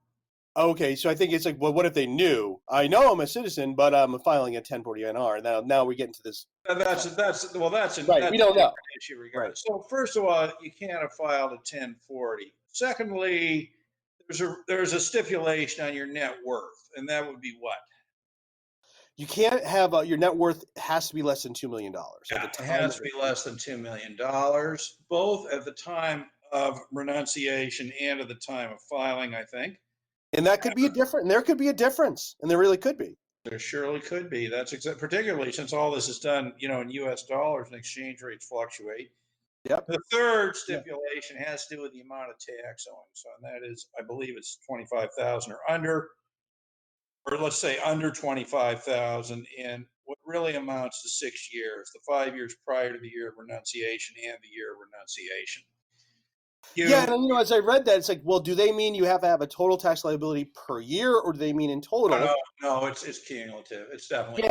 Okay, so I think it's like, well, what if they knew? I know I'm a citizen, but I'm filing a 1040 NR. Now we get into this. That's right. We don't know. Issue regardless. Right. So first of all, you can't have filed a 1040. Secondly, there's a stipulation on your net worth, and that would be what? You can't have your net worth has to be less than $2 million. It has to be less than $2 million, both at the time of renunciation and at the time of filing, I think. And that could be there could be a difference, and there really could be. There surely could be. That's particularly since all this is done, in U.S. dollars and exchange rates fluctuate. Yep. The third stipulation has to do with the amount of tax owing. So, and that is, I believe it's 25,000 or under, or let's say under 25,000, in what really amounts to 6 years, the 5 years prior to the year of renunciation and the year of renunciation. And as I read that, it's like, well, do they mean you have to have a total tax liability per year, or do they mean in total? No, it's cumulative. It's definitely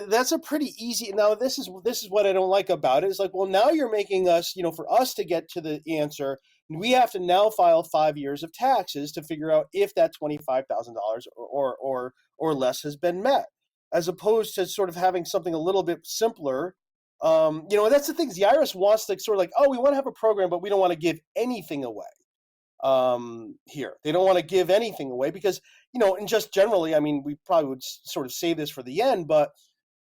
that's a pretty easy. Now, this is what I don't like about it. It's like, well, now you're making us, for us to get to the answer, we have to now file 5 years of taxes to figure out if that $25,000 or less has been met, as opposed to sort of having something a little bit simpler. That's the thing. The IRS wants to sort of like, we want to have a program, but we don't want to give anything away. Here, they don't want to give anything away because, and just generally, I mean, we probably would sort of save this for the end, but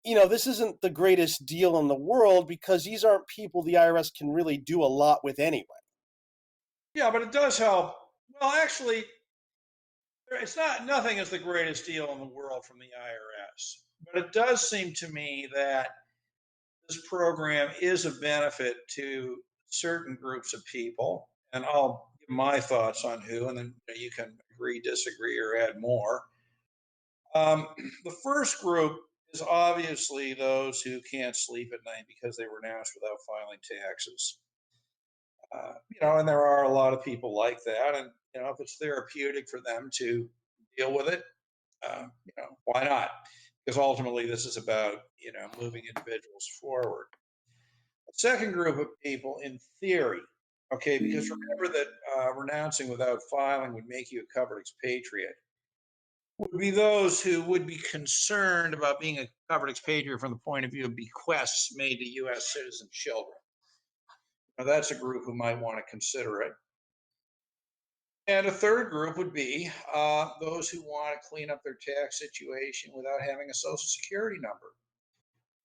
this isn't the greatest deal in the world because these aren't people the IRS can really do a lot with anyway. Yeah, but it does help. Well, actually, nothing is the greatest deal in the world from the IRS, but it does seem to me that this program is a benefit to certain groups of people, and I'll give my thoughts on who, and then you can agree, disagree, or add more. The first group is obviously those who can't sleep at night because they renounced without filing taxes. And there are a lot of people like that, and if it's therapeutic for them to deal with it, why not? Because ultimately this is about moving individuals forward. A second group of people, in theory, okay, because remember that renouncing without filing would make you a covered expatriate, would be those who would be concerned about being a covered expatriate from the point of view of bequests made to U.S. citizen children. Now, that's a group who might want to consider it. And a third group would be those who want to clean up their tax situation without having a social security number.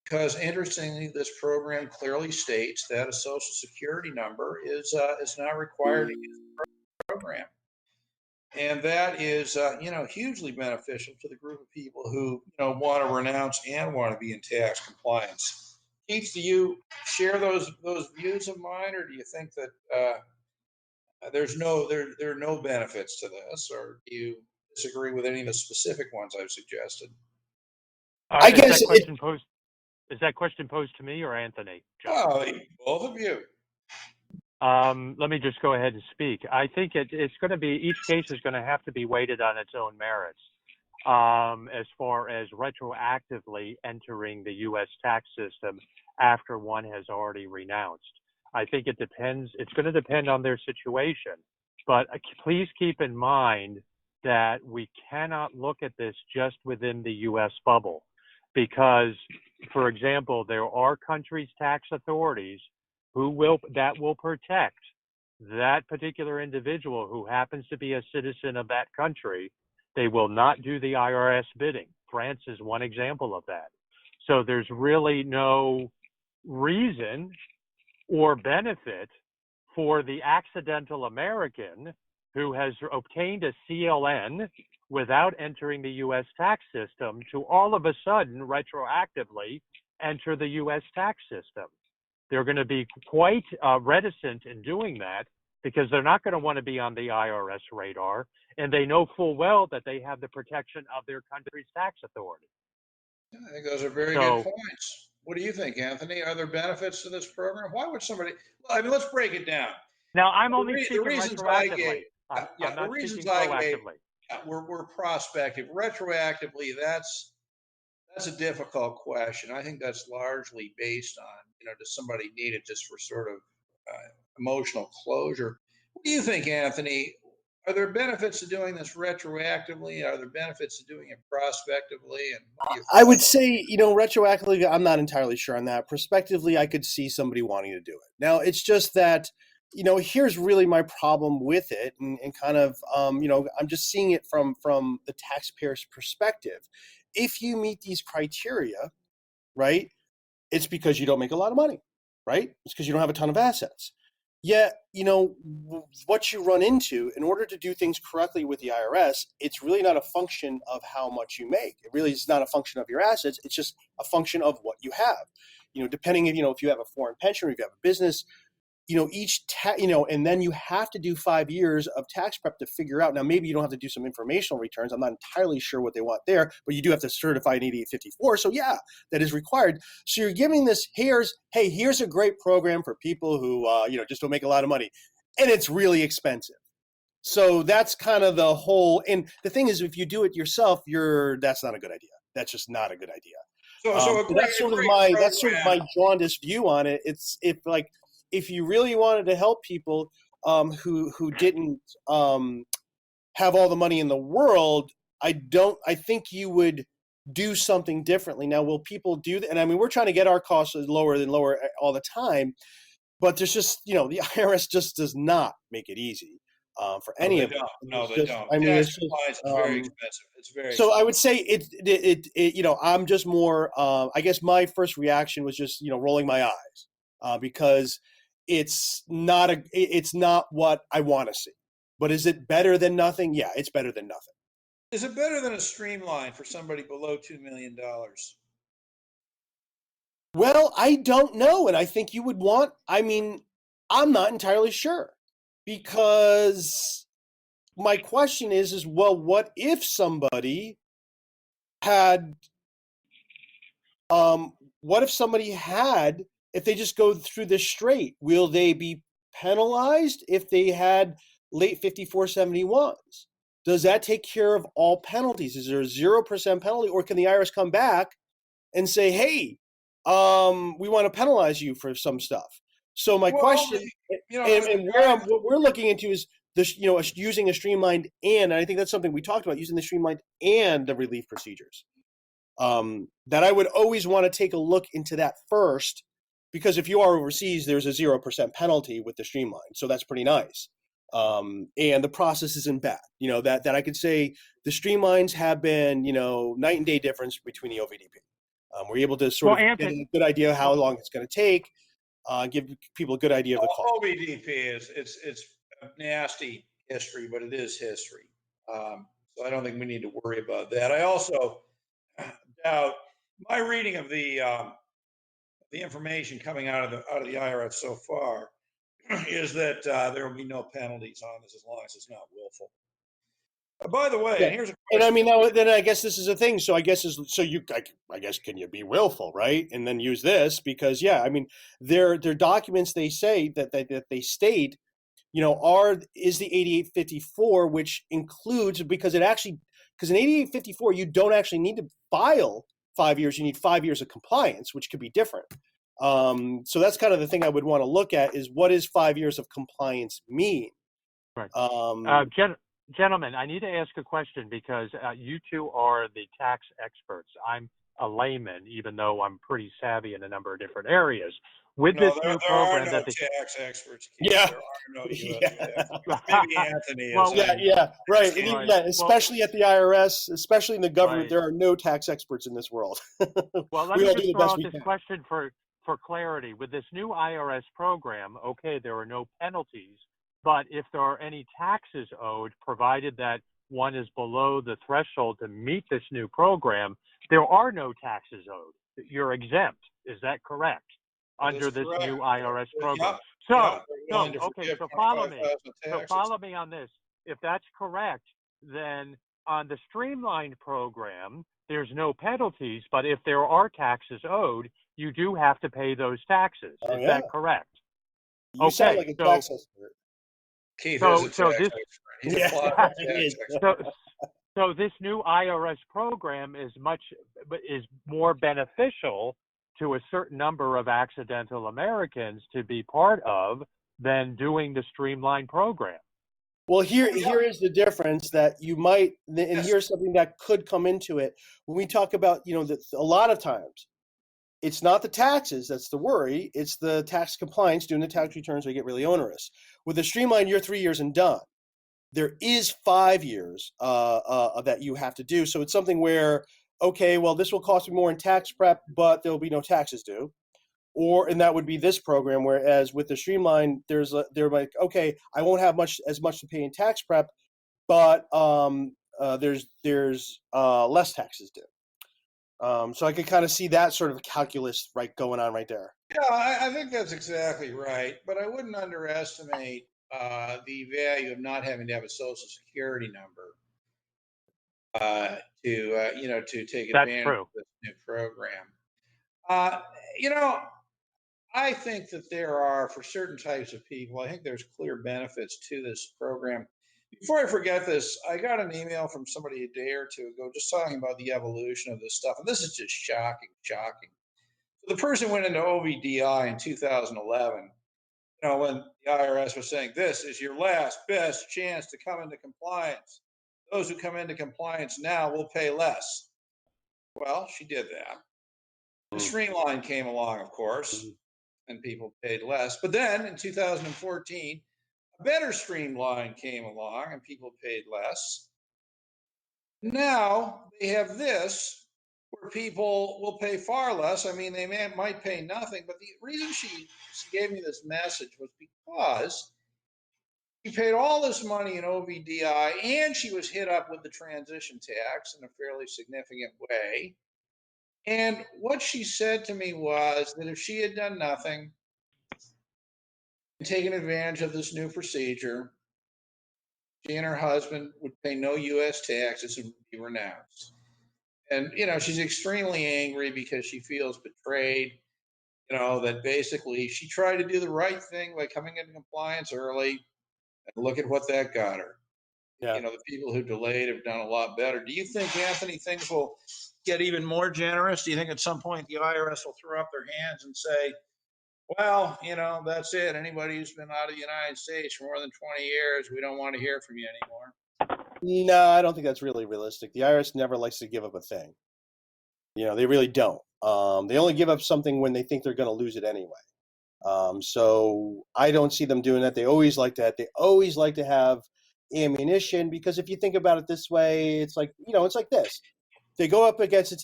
Because interestingly, this program clearly states that a social security number is not required to use the program. And that is, hugely beneficial to the group of people who, want to renounce and want to be in tax compliance. Keith, do you share those views of mine, or do you think that there are no benefits to this, or do you disagree with any of the specific ones I've suggested? I Is guess that question posed? Is that question posed to me or Anthony? John? Well, both of you. Let me just go ahead and speak. I think it's going to be, each case is going to have to be weighted on its own merits as far as retroactively entering the U.S. tax system after one has already renounced. I think it depends, it's going to depend on their situation. But please keep in mind that we cannot look at this just within the U.S. bubble because, for example, there are countries' tax authorities that will protect that particular individual who happens to be a citizen of that country. They will not do the IRS bidding. France is one example of that. So there's really no reason or benefit for the accidental American who has obtained a CLN without entering the U.S. tax system to all of a sudden retroactively enter the U.S. tax system. They're going to be quite reticent in doing that because they're not going to want to be on the IRS radar, and they know full well that they have the protection of their country's tax authority. I think those are very good points. What do you think, Anthony? Are there benefits to this program? Why would somebody? Well, I mean, let's break it down. Now, I'm only speaking the reasons retroactively. I gave, I'm the not reasons speaking I gave, proactively. we're prospective. Retroactively, that's a difficult question. I think that's largely based on, does somebody need it just for sort of emotional closure? What do you think, Anthony? Are there benefits to doing this retroactively? Are there benefits to doing it prospectively? And what do you I think? would say, retroactively, I'm not entirely sure on that. Prospectively, I could see somebody wanting to do it. Now, it's just that, here's really my problem with it, and kind of, I'm just seeing it from the taxpayer's perspective. If you meet these criteria, right, it's because you don't make a lot of money, right? It's because you don't have a ton of assets. Yet, what you run into in order to do things correctly with the IRS, it's really not a function of how much you make. It really is not a function of your assets. It's just a function of what you have. Depending if, if you have a foreign pension or if you have a business, and then you have to do 5 years of tax prep to figure out. Now, maybe you don't have to do some informational returns. I'm not entirely sure what they want there, but you do have to certify an 8854. So yeah, that is required. So you're giving this, here's a great program for people who, just don't make a lot of money. And it's really expensive. So that's kind of the whole, and the thing is, if you do it yourself, that's not a good idea. That's just not a good idea. So That's sort of my jaundiced view on it. If you really wanted to help people who didn't have all the money in the world, I think you would do something differently. Now, will people do that? And I mean, we're trying to get our costs lower and lower all the time, but there's just, the IRS just does not make it easy for any of them. No, they don't. I mean, Tax compliance is very expensive. It's very so expensive. I would say I'm just more, I guess my first reaction was just, rolling my eyes because it's not what I want to see. But is it better than nothing? Yeah, it's better than nothing. Is it better than a streamline for somebody below $2 million? Well, I don't know. And I think I'm not entirely sure because my question is, well, what if somebody had, if they just go through this straight, will they be penalized if they had late 5471s? Does that take care of all penalties? Is there a 0% penalty, or can the IRS come back and say, hey, we want to penalize you for some stuff? So my question, what we're looking into is this, using a streamlined and I think that's something we talked about, using the streamlined and the relief procedures. That I would always want to take a look into that first, because if you are overseas, there's a 0% penalty with the streamline. So that's pretty nice. And the process isn't bad. That I could say the streamlines have been, night and day difference between the OVDP. We're able to sort Well, of get Anthony, a good idea of how long it's going to take, give people a good idea of the cost. OVDP it's a nasty history, but it is history. So I don't think we need to worry about that. I also doubt my reading of the information coming out of the IRS so far is that there will be no penalties on this as long as it's not willful. By the way, Yeah. here's a And I question. mean, then I guess this is a thing. So I guess I guess can you be willful, right? And then use this because yeah, I mean, their documents they say that they state, is the 8854, which includes because in 8854 you don't actually need to file 5 years. You need 5 years of compliance, which could be different. So that's kind of the thing I would want to look at is what does 5 years of compliance mean? right. Um, Gentlemen, I need to ask a question because you two are the tax experts. I'm a layman, even though I'm pretty savvy in a number of different areas. With No, this new there are program no that the tax experts, Keith. yeah. There are no U.S. Yeah. tax. Maybe Anthony is. Well, Yeah, right. And Right. yeah, especially at the IRS, especially in the government, Right. there are no tax experts in this world. Well, let We me all just do the throw best out we this can. question for clarity. With this new IRS program, okay, there are no penalties, but if there are any taxes owed, provided that one is below the threshold to meet this new program, there are no taxes owed. You're exempt. Is that correct? That is Under this correct. new IRS program. Yep. So, Yeah, they're willing to okay, forgive so follow me. 25,000 So taxes. follow me on this. If that's correct, then on the streamlined program, there's no penalties, but if there are taxes owed, you do have to pay those taxes. Oh, Is yeah. that correct? You sound like a so tax expert. Keith so is a so tax this expert. He's a Yeah, flat yeah, tax he is. expert. so this new IRS program is more beneficial to a certain number of accidental Americans to be part of than doing the streamlined program. Well, here is the difference that you might, and Yes. here's something that could come into it when we talk about, a lot of times it's not the taxes that's the worry; it's the tax compliance, doing the tax returns. They get really onerous. With the streamline, you're 3 years and done. There is 5 years that you have to do. So it's something where, okay, well, this will cost me more in tax prep, but there will be no taxes due. And that would be this program. Whereas with the streamline, they're like, okay, I won't have as much to pay in tax prep, but there's less taxes due. So I could kind of see that sort of calculus going on right there. Yeah, I think that's exactly right. But I wouldn't underestimate the value of not having to have a social security number to take That's advantage true. of this new program. Uh, you know, I think that there are, for certain types of people, I think there's clear benefits to this program. Before I forget this, I got an email from somebody a day or two ago just talking about the evolution of this stuff. And this is just shocking, shocking. So the person went into OVDI in 2011, when the IRS was saying, this is your last best chance to come into compliance. Those who come into compliance now will pay less. Well, she did that. The streamline came along, of course, and people paid less. But then in 2014, a better streamline came along and people paid less. Now they have this where people will pay far less. I mean, they might pay nothing, but the reason she gave me this message was because she paid all this money in OVDI and she was hit up with the transition tax in a fairly significant way. And what she said to me was that if she had done nothing and taken advantage of this new procedure, she and her husband would pay no U.S. taxes and would be renounced. And, she's extremely angry because she feels betrayed, that basically she tried to do the right thing by coming into compliance early. And look at what that got her. Yeah. The people who delayed have done a lot better. Do you think, Anthony, things will get even more generous? Do you think at some point the IRS will throw up their hands and say, well, that's it. Anybody who's been out of the United States for more than 20 years, we don't want to hear from you anymore? No, I don't think that's really realistic. The IRS never likes to give up a thing. They really don't. They only give up something when they think they're going to lose it anyway. So I don't see them doing that. They always like that. They always like to have ammunition because if you think about it this way, it's like, it's like this. They go up against the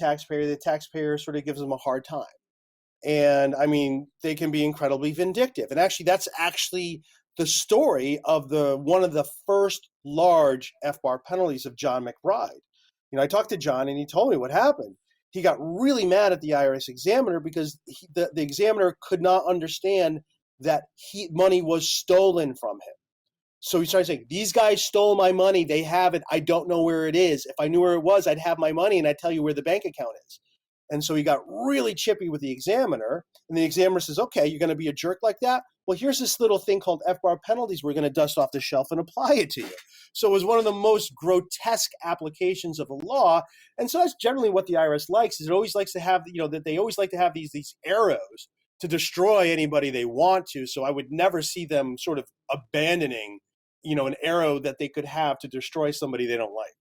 taxpayer sort of gives them a hard time. And I mean, they can be incredibly vindictive. And actually, that's actually the story of the one of the first large FBAR penalties of John McBride. I talked to John and he told me what happened. He got really mad at the IRS examiner because the examiner could not understand that money was stolen from him. So he started saying, these guys stole my money. They have it. I don't know where it is. If I knew where it was, I'd have my money and I'd tell you where the bank account is. And so he got really chippy with the examiner. And the examiner says, okay, you're going to be a jerk like that? Well, here's this little thing called FBAR penalties we're going to dust off the shelf and apply it to you. So it was one of the most grotesque applications of the law. And so that's generally what the IRS likes, is it always likes to have, that they always like to have these arrows to destroy anybody they want to. So I would never see them sort of abandoning, an arrow that they could have to destroy somebody they don't like.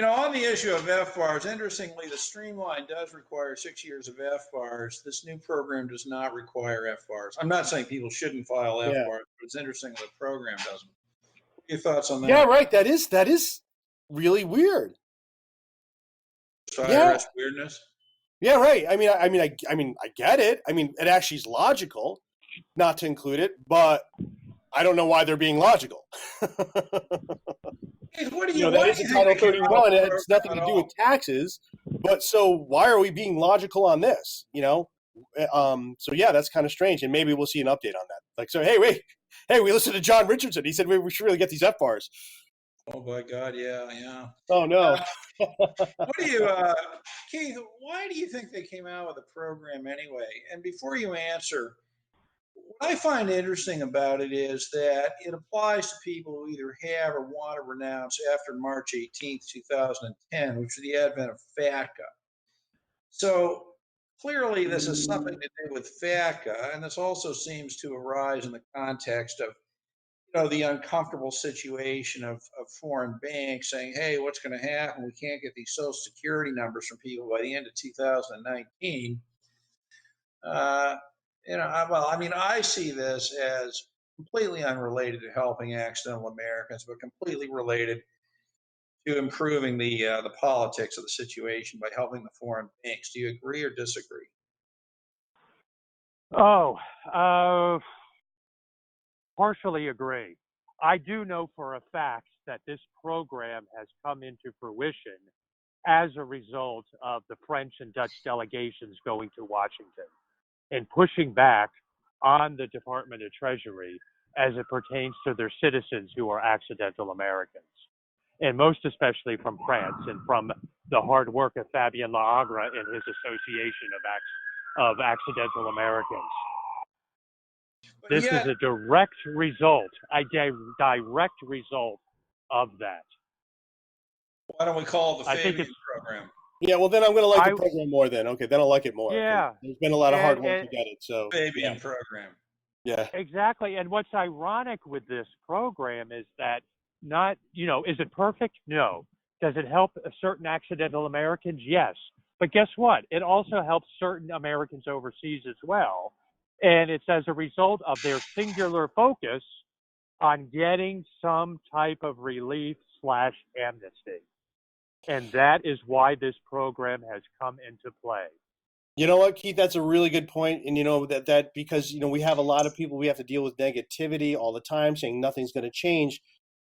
On the issue of FBARs, interestingly, the streamline does require 6 years of FBARs. This new program does not require FBARs. I'm not saying people shouldn't file FBARs, but it's interesting the program doesn't. What are your thoughts on that? Yeah, right. That is really weird. IRS weirdness. Yeah, right. I get it. I mean, it actually is logical not to include it, but I don't know why they're being logical. What do you? That is Title 31. It has nothing to do with taxes. But so why are we being logical on this? So yeah, that's kind of strange, and maybe we'll see an update on that. Like, so hey, we listened to John Richardson. He said we should really get these FBARs. Oh my God, yeah. Oh no. What do you, Keith? Why do you think they came out with a program anyway? And before you answer, what I find interesting about it is that it applies to people who either have or want to renounce after March 18th, 2010, which was the advent of FATCA. So clearly, this has something to do with FATCA, and this also seems to arise in the context of the uncomfortable situation of foreign banks saying, hey, what's going to happen? We can't get these social security numbers from people by the end of 2019. I see this as completely unrelated to helping accidental Americans, but completely related to improving the politics of the situation by helping the foreign banks. Do you agree or disagree? Partially agree. I do know for a fact that this program has come into fruition as a result of the French and Dutch delegations going to Washington and pushing back on the Department of Treasury as it pertains to their citizens who are accidental Americans, and most especially from France and from the hard work of Fabien Laagre and his association of accidental Americans. This is a direct result of that. Why don't we call it the Fabian program? Yeah, well, then I'm going to like the program more then. Okay, then I'll like it more. Yeah. There's been a lot of hard work to get it. So Fabian program. Yeah. Exactly. And what's ironic with this program is that is it perfect? No. Does it help certain accidental Americans? Yes. But guess what? It also helps certain Americans overseas as well. And it's as a result of their singular focus on getting some type of relief / amnesty. And that is why this program has come into play. You know what, Keith? That's a really good point. And that because we have a lot of people, we have to deal with negativity all the time, saying nothing's going to change.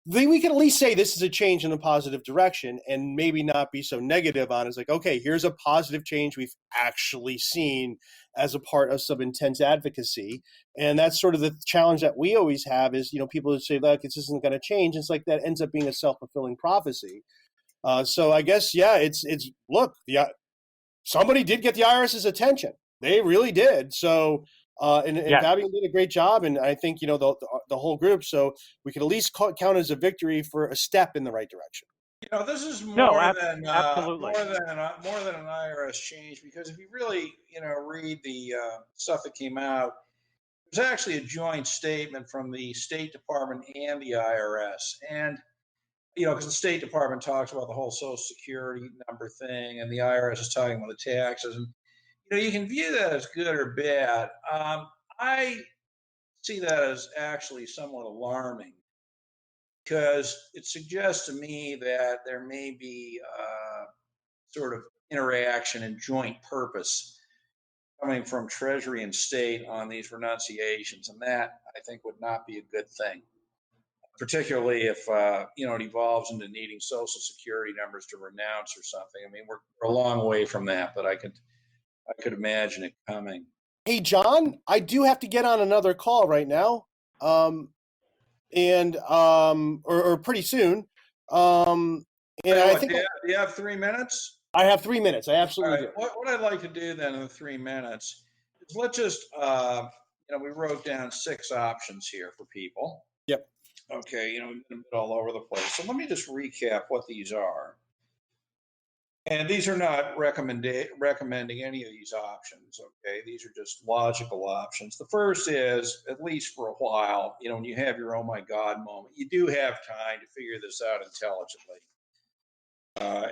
We can at least say this is a change in a positive direction and maybe not be so negative on it. It's like, okay, here's a positive change we've actually seen as a part of some intense advocacy. And that's sort of the challenge that we always have is, people say, look, this isn't going to change. It's like that ends up being a self-fulfilling prophecy. So I guess, look, somebody did get the IRS's attention. They really did. So Fabian did a great job, and I think the whole group. So we can at least count as a victory for a step in the right direction. This is more than an IRS change, because if you really read the stuff that came out, there's actually a joint statement from the State Department and the IRS, and because the State Department talks about the whole Social Security number thing, and the IRS is talking about the taxes, and you can view that as good or bad. I see that as actually somewhat alarming because it suggests to me that there may be sort of interaction and joint purpose coming from Treasury and state on these renunciations, and that I think would not be a good thing, particularly if it evolves into needing Social Security numbers to renounce or something. I mean, we're a long way from that, but I could imagine it coming. Hey, John, I do have to get on another call right now, or pretty soon. And Hey, I what, think do you have 3 minutes? I have 3 minutes. I All absolutely right. do. What I'd like to do then in the 3 minutes is let's just, we wrote down 6 options here for people. Yep. Okay, we've been a bit all over the place. So let me just recap what these are. And these are not recommending any of these options. Okay, these are just logical options. The first is, at least for a while, when you have your oh my God moment, you do have time to figure this out intelligently.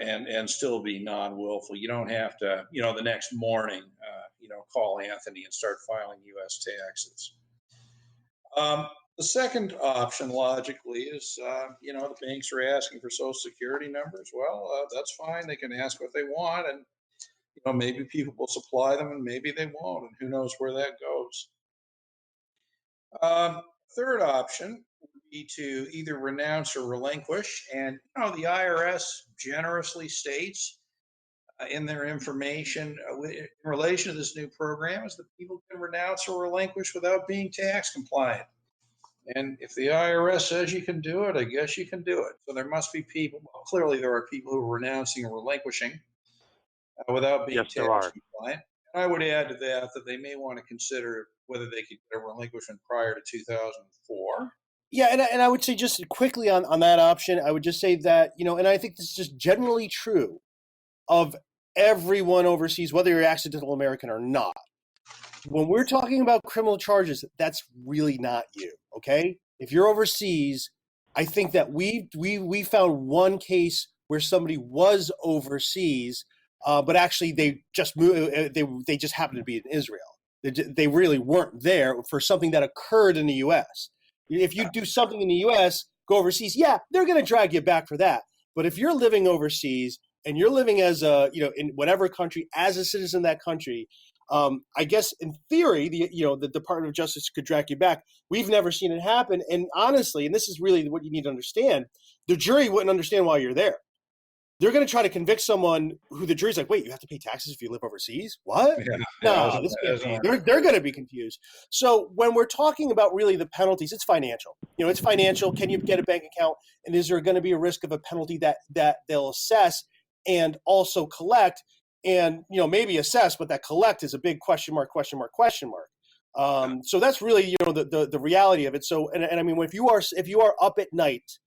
And still be non-willful. You don't have to, the next morning, call Anthony and start filing U.S. taxes. The second option, logically, is the banks are asking for Social Security numbers. Well, that's fine. They can ask what they want, and maybe people will supply them, and maybe they won't, and who knows where that goes. Third option would be to either renounce or relinquish, and the IRS generously states in their information in relation to this new program is that people can renounce or relinquish without being tax compliant. And if the IRS says you can do it, I guess you can do it. So there must be people, well, clearly there are people who are renouncing or relinquishing without being Yes, there tax are. compliant. And I would add to that they may want to consider whether they could get a relinquishment prior to 2004. Yeah, and I would say just quickly on that option, I would just say that, and I think this is just generally true of everyone overseas, whether you're accidental American or not. When we're talking about criminal charges, that's really not you, okay? If you're overseas, I think that we found one case where somebody was overseas, but actually they just moved, they just happened to be in Israel. They really weren't there for something that occurred in the U.S. If you do something in the U.S., go overseas, yeah, they're going to drag you back for that. But if you're living overseas and you're living as in whatever country as a citizen of that country, I guess in theory, the Department of Justice could drag you back. We've never seen it happen. And honestly, and this is really what you need to understand, the jury wouldn't understand why you're there. They're going to try to convict someone who the jury's like, wait, you have to pay taxes if you live overseas? What? Yeah, No, this can't be. They're going to be confused. So when we're talking about really the penalties, it's financial. It's financial. Can you get a bank account? And is there going to be a risk of a penalty that they'll assess and also collect? And maybe assess, but that collect is a big question mark. So that's really the reality of it. So and I mean, if you are up at night,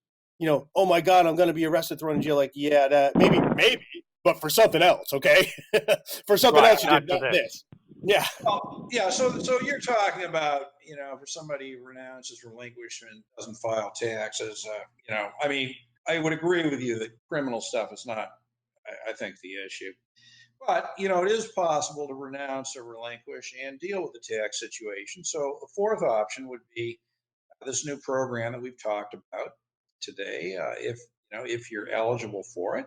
oh my God, I'm going to be arrested, thrown in jail. Like, yeah, that maybe, but for something else, okay? For something else you did, not this. Yeah. Well, yeah. So you're talking about for somebody who renounces relinquishment, doesn't file taxes. I mean, I would agree with you that criminal stuff is not, I think, the issue. But, it is possible to renounce or relinquish and deal with the tax situation. So a fourth option would be this new program that we've talked about today, if you're eligible for it.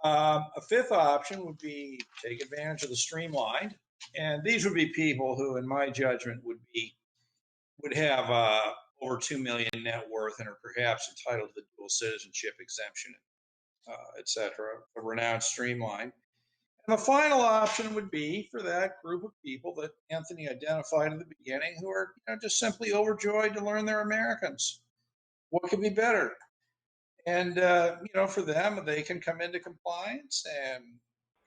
A fifth option would be take advantage of the streamlined. And these would be people who, in my judgment, would have over 2 million net worth and are perhaps entitled to the dual citizenship exemption, et cetera, a renounced streamline. And the final option would be for that group of people that Anthony identified in the beginning who are just simply overjoyed to learn they're Americans. What could be better? And, for them, they can come into compliance and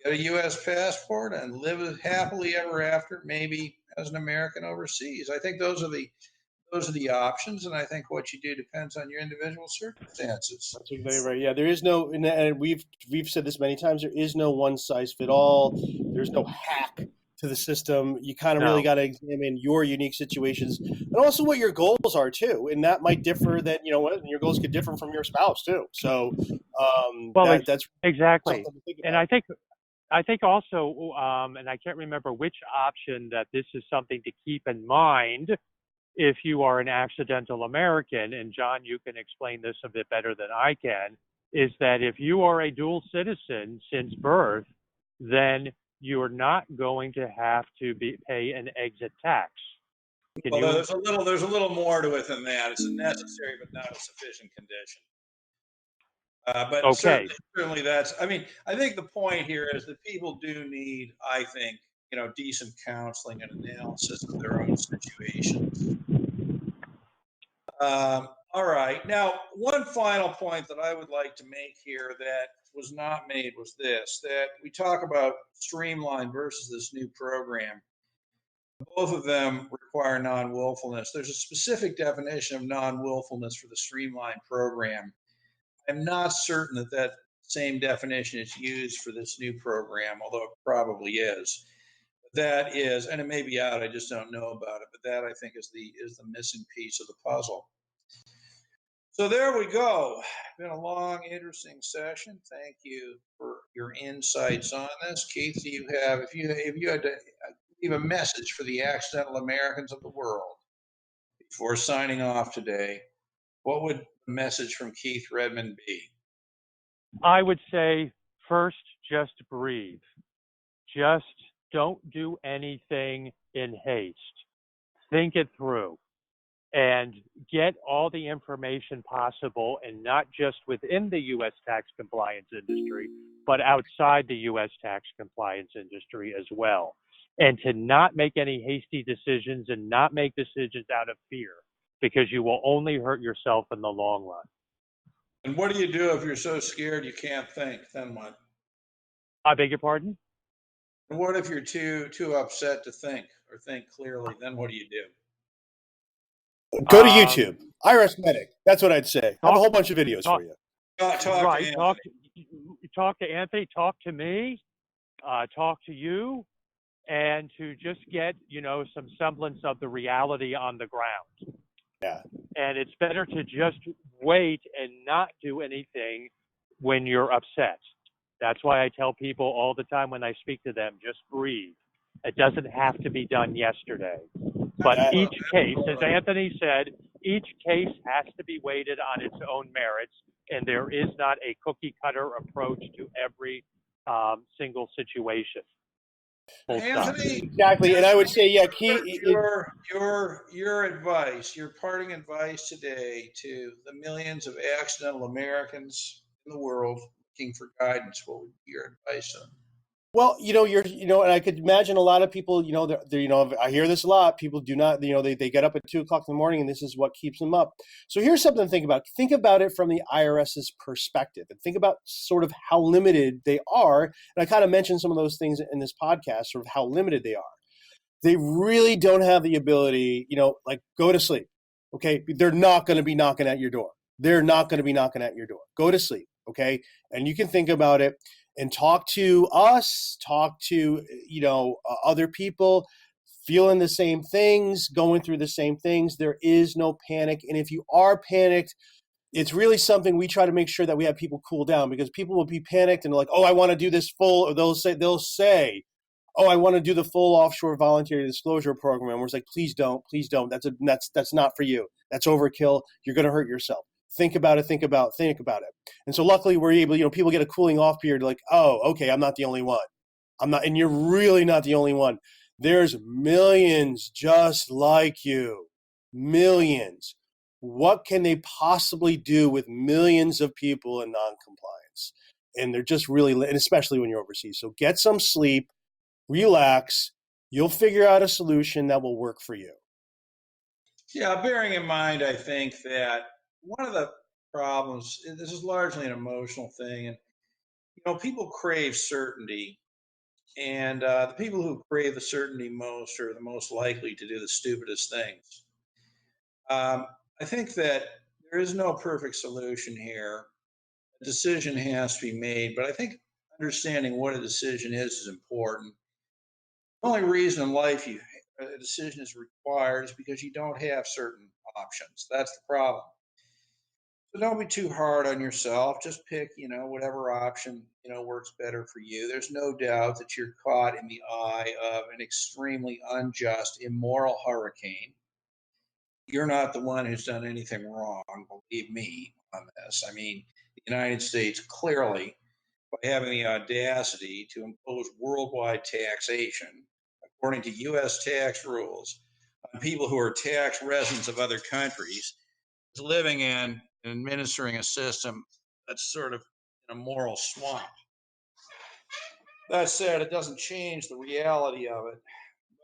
get a U.S. passport and live happily ever after, maybe as an American overseas. I think those are the options, and I think what you do depends on your individual circumstances. That's exactly right. Yeah, there is no, and we've said this many times. There is no one size fit all. There's no hack to the system. You kind of really got to examine your unique situations and also what your goals are too, and that might differ. That your goals could differ from your spouse too. So, that's exactly. And I think I think also, and I can't remember which option, that this is something to keep in mind if you are an accidental American, and John, you can explain this a bit better than I can, is that if you are a dual citizen since birth, then you're not going to have to pay an exit tax. Can Well, you? there's a little more to it than that. It's a necessary but not a sufficient condition. But Okay. certainly that's. I mean, I think the point here is that people do need, I think, decent counseling and analysis of their own situations. All right. Now, one final point that I would like to make here that was not made was this: that we talk about streamline versus this new program. Both of them require non-willfulness. There's a specific definition of non-willfulness for the streamline program. I'm not certain that that same definition is used for this new program, although it probably is. That is, and it may be out, I just don't know about it, but that I think is the missing piece of the puzzle. So there we go. Been a long, interesting session. Thank you for your insights on this. Keith, do you have, if you had to leave a message for the accidental Americans of the world before signing off today, what would the message from Keith Redmond be? I would say first, just breathe. Just don't do anything in haste. Think it through and get all the information possible, and not just within the U.S. tax compliance industry, but outside the U.S. tax compliance industry as well. And to not make any hasty decisions and not make decisions out of fear, because you will only hurt yourself in the long run. And what do you do if you're so scared you can't think? Then what? I beg your pardon? And what if you're too upset to think or think clearly? Then what do you do? Go to Um, YouTube. IRS Medic. That's what I'd say. I have a talk, whole bunch of videos talk, for you. Talk to right. Anthony. Talk to Anthony. Talk to me. Talk to you, and to just get some semblance of the reality on the ground. Yeah. And it's better to just wait and not do anything when you're upset. That's why I tell people all the time when I speak to them, just breathe. It doesn't have to be done yesterday. But each case, as Anthony said, each case has to be weighted on its own merits, and there is not a cookie cutter approach to every single situation. Full stop. Anthony, Exactly. And I would say, yeah, your advice, your parting advice today to the millions of accidental Americans in the world looking for guidance, what would be your advice to them? well, and I could imagine a lot of people, I hear this a lot. People do not, they get up at 2:00 in the morning and this is what keeps them up. So here's something to think about. Think about it from the IRS's perspective and think about sort of how limited they are. And I kind of mentioned some of those things in this podcast, sort of how limited they are. They really don't have the ability, like go to sleep. Okay. They're not going to be knocking at your door. They're not going to be knocking at your door. Go to sleep. Okay. And you can think about it and talk to us, talk to, other people feeling the same things, going through the same things. There is no panic. And if you are panicked, it's really something we try to make sure that we have people cool down, because people will be panicked and like, oh, I want to do this full, or they'll say, oh, I want to do the full offshore voluntary disclosure program. We're like, please don't. That's not for you. That's overkill. You're going to hurt yourself. Think about it. And so luckily we're able, people get a cooling off period, like, oh, okay, I'm not the only one. And you're really not the only one. There's millions just like you. Millions. What can they possibly do with millions of people in non-compliance? And they're just really, and especially when you're overseas. So get some sleep, relax. You'll figure out a solution that will work for you. Yeah, bearing in mind, I think that one of the problems, this is largely an emotional thing, and people crave certainty, and the people who crave the certainty most are the most likely to do the stupidest things. I think that there is no perfect solution here. A decision has to be made, but I think understanding what a decision is important. The only reason in life a decision is required is because you don't have certain options. That's the problem. But don't be too hard on yourself. Just pick, whatever option, works better for you. There's no doubt that you're caught in the eye of an extremely unjust, immoral hurricane. You're not the one who's done anything wrong, believe me on this. I mean, the United States clearly, by having the audacity to impose worldwide taxation, according to U.S. tax rules, on people who are tax residents of other countries, is living in and administering a system that's sort of in a moral swamp. That said, it doesn't change the reality of it.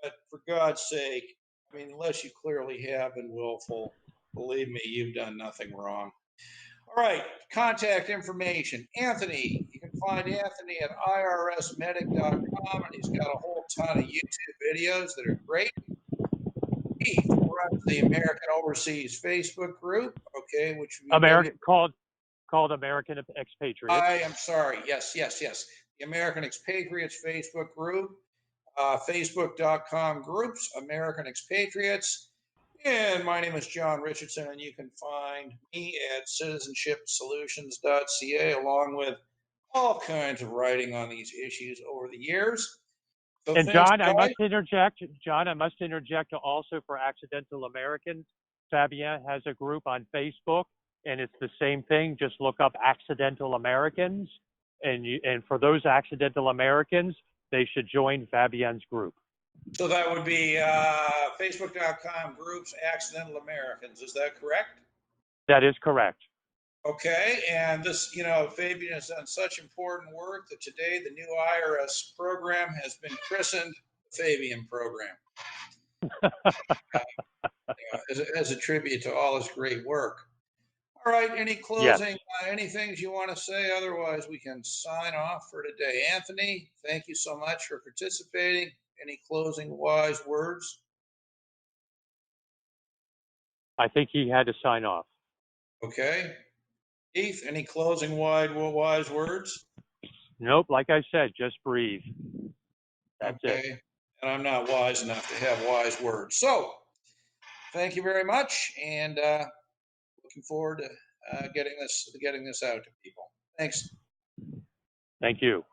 But for God's sake, I mean, unless you clearly have been willful, believe me, you've done nothing wrong. All right, contact information. Anthony, you can find Anthony at irsmedic.com, and he's got a whole ton of YouTube videos that are great. Keith runs the American Overseas Facebook group, okay, which would be American called American Expatriates. I am sorry. Yes, yes, yes. The American Expatriates Facebook group, facebook.com groups, American Expatriates. And my name is John Richardson, and you can find me at citizenshipsolutions.ca, along with all kinds of writing on these issues over the years. So And thanks, John, I guys. must interject. John, I must interject also for accidental Americans. Fabien has a group on Facebook, and it's the same thing. Just look up accidental Americans, and for those accidental Americans, they should join Fabien's group. So that would be facebook.com groups, Accidental Americans. Is that correct? That is correct. Okay, and this, Fabian has done such important work that today the new IRS program has been christened the Fabian program, as a tribute to all his great work. All right, any closing, any things you want to say? Otherwise, we can sign off for today. Anthony, thank you so much for participating. Any closing wise words? I think he had to sign off. Okay. Keith, any closing wise words? Nope, like I said, just breathe. That's okay. it. And I'm not wise enough to have wise words. So, thank you very much, and looking forward to getting this out to people. Thanks. Thank you.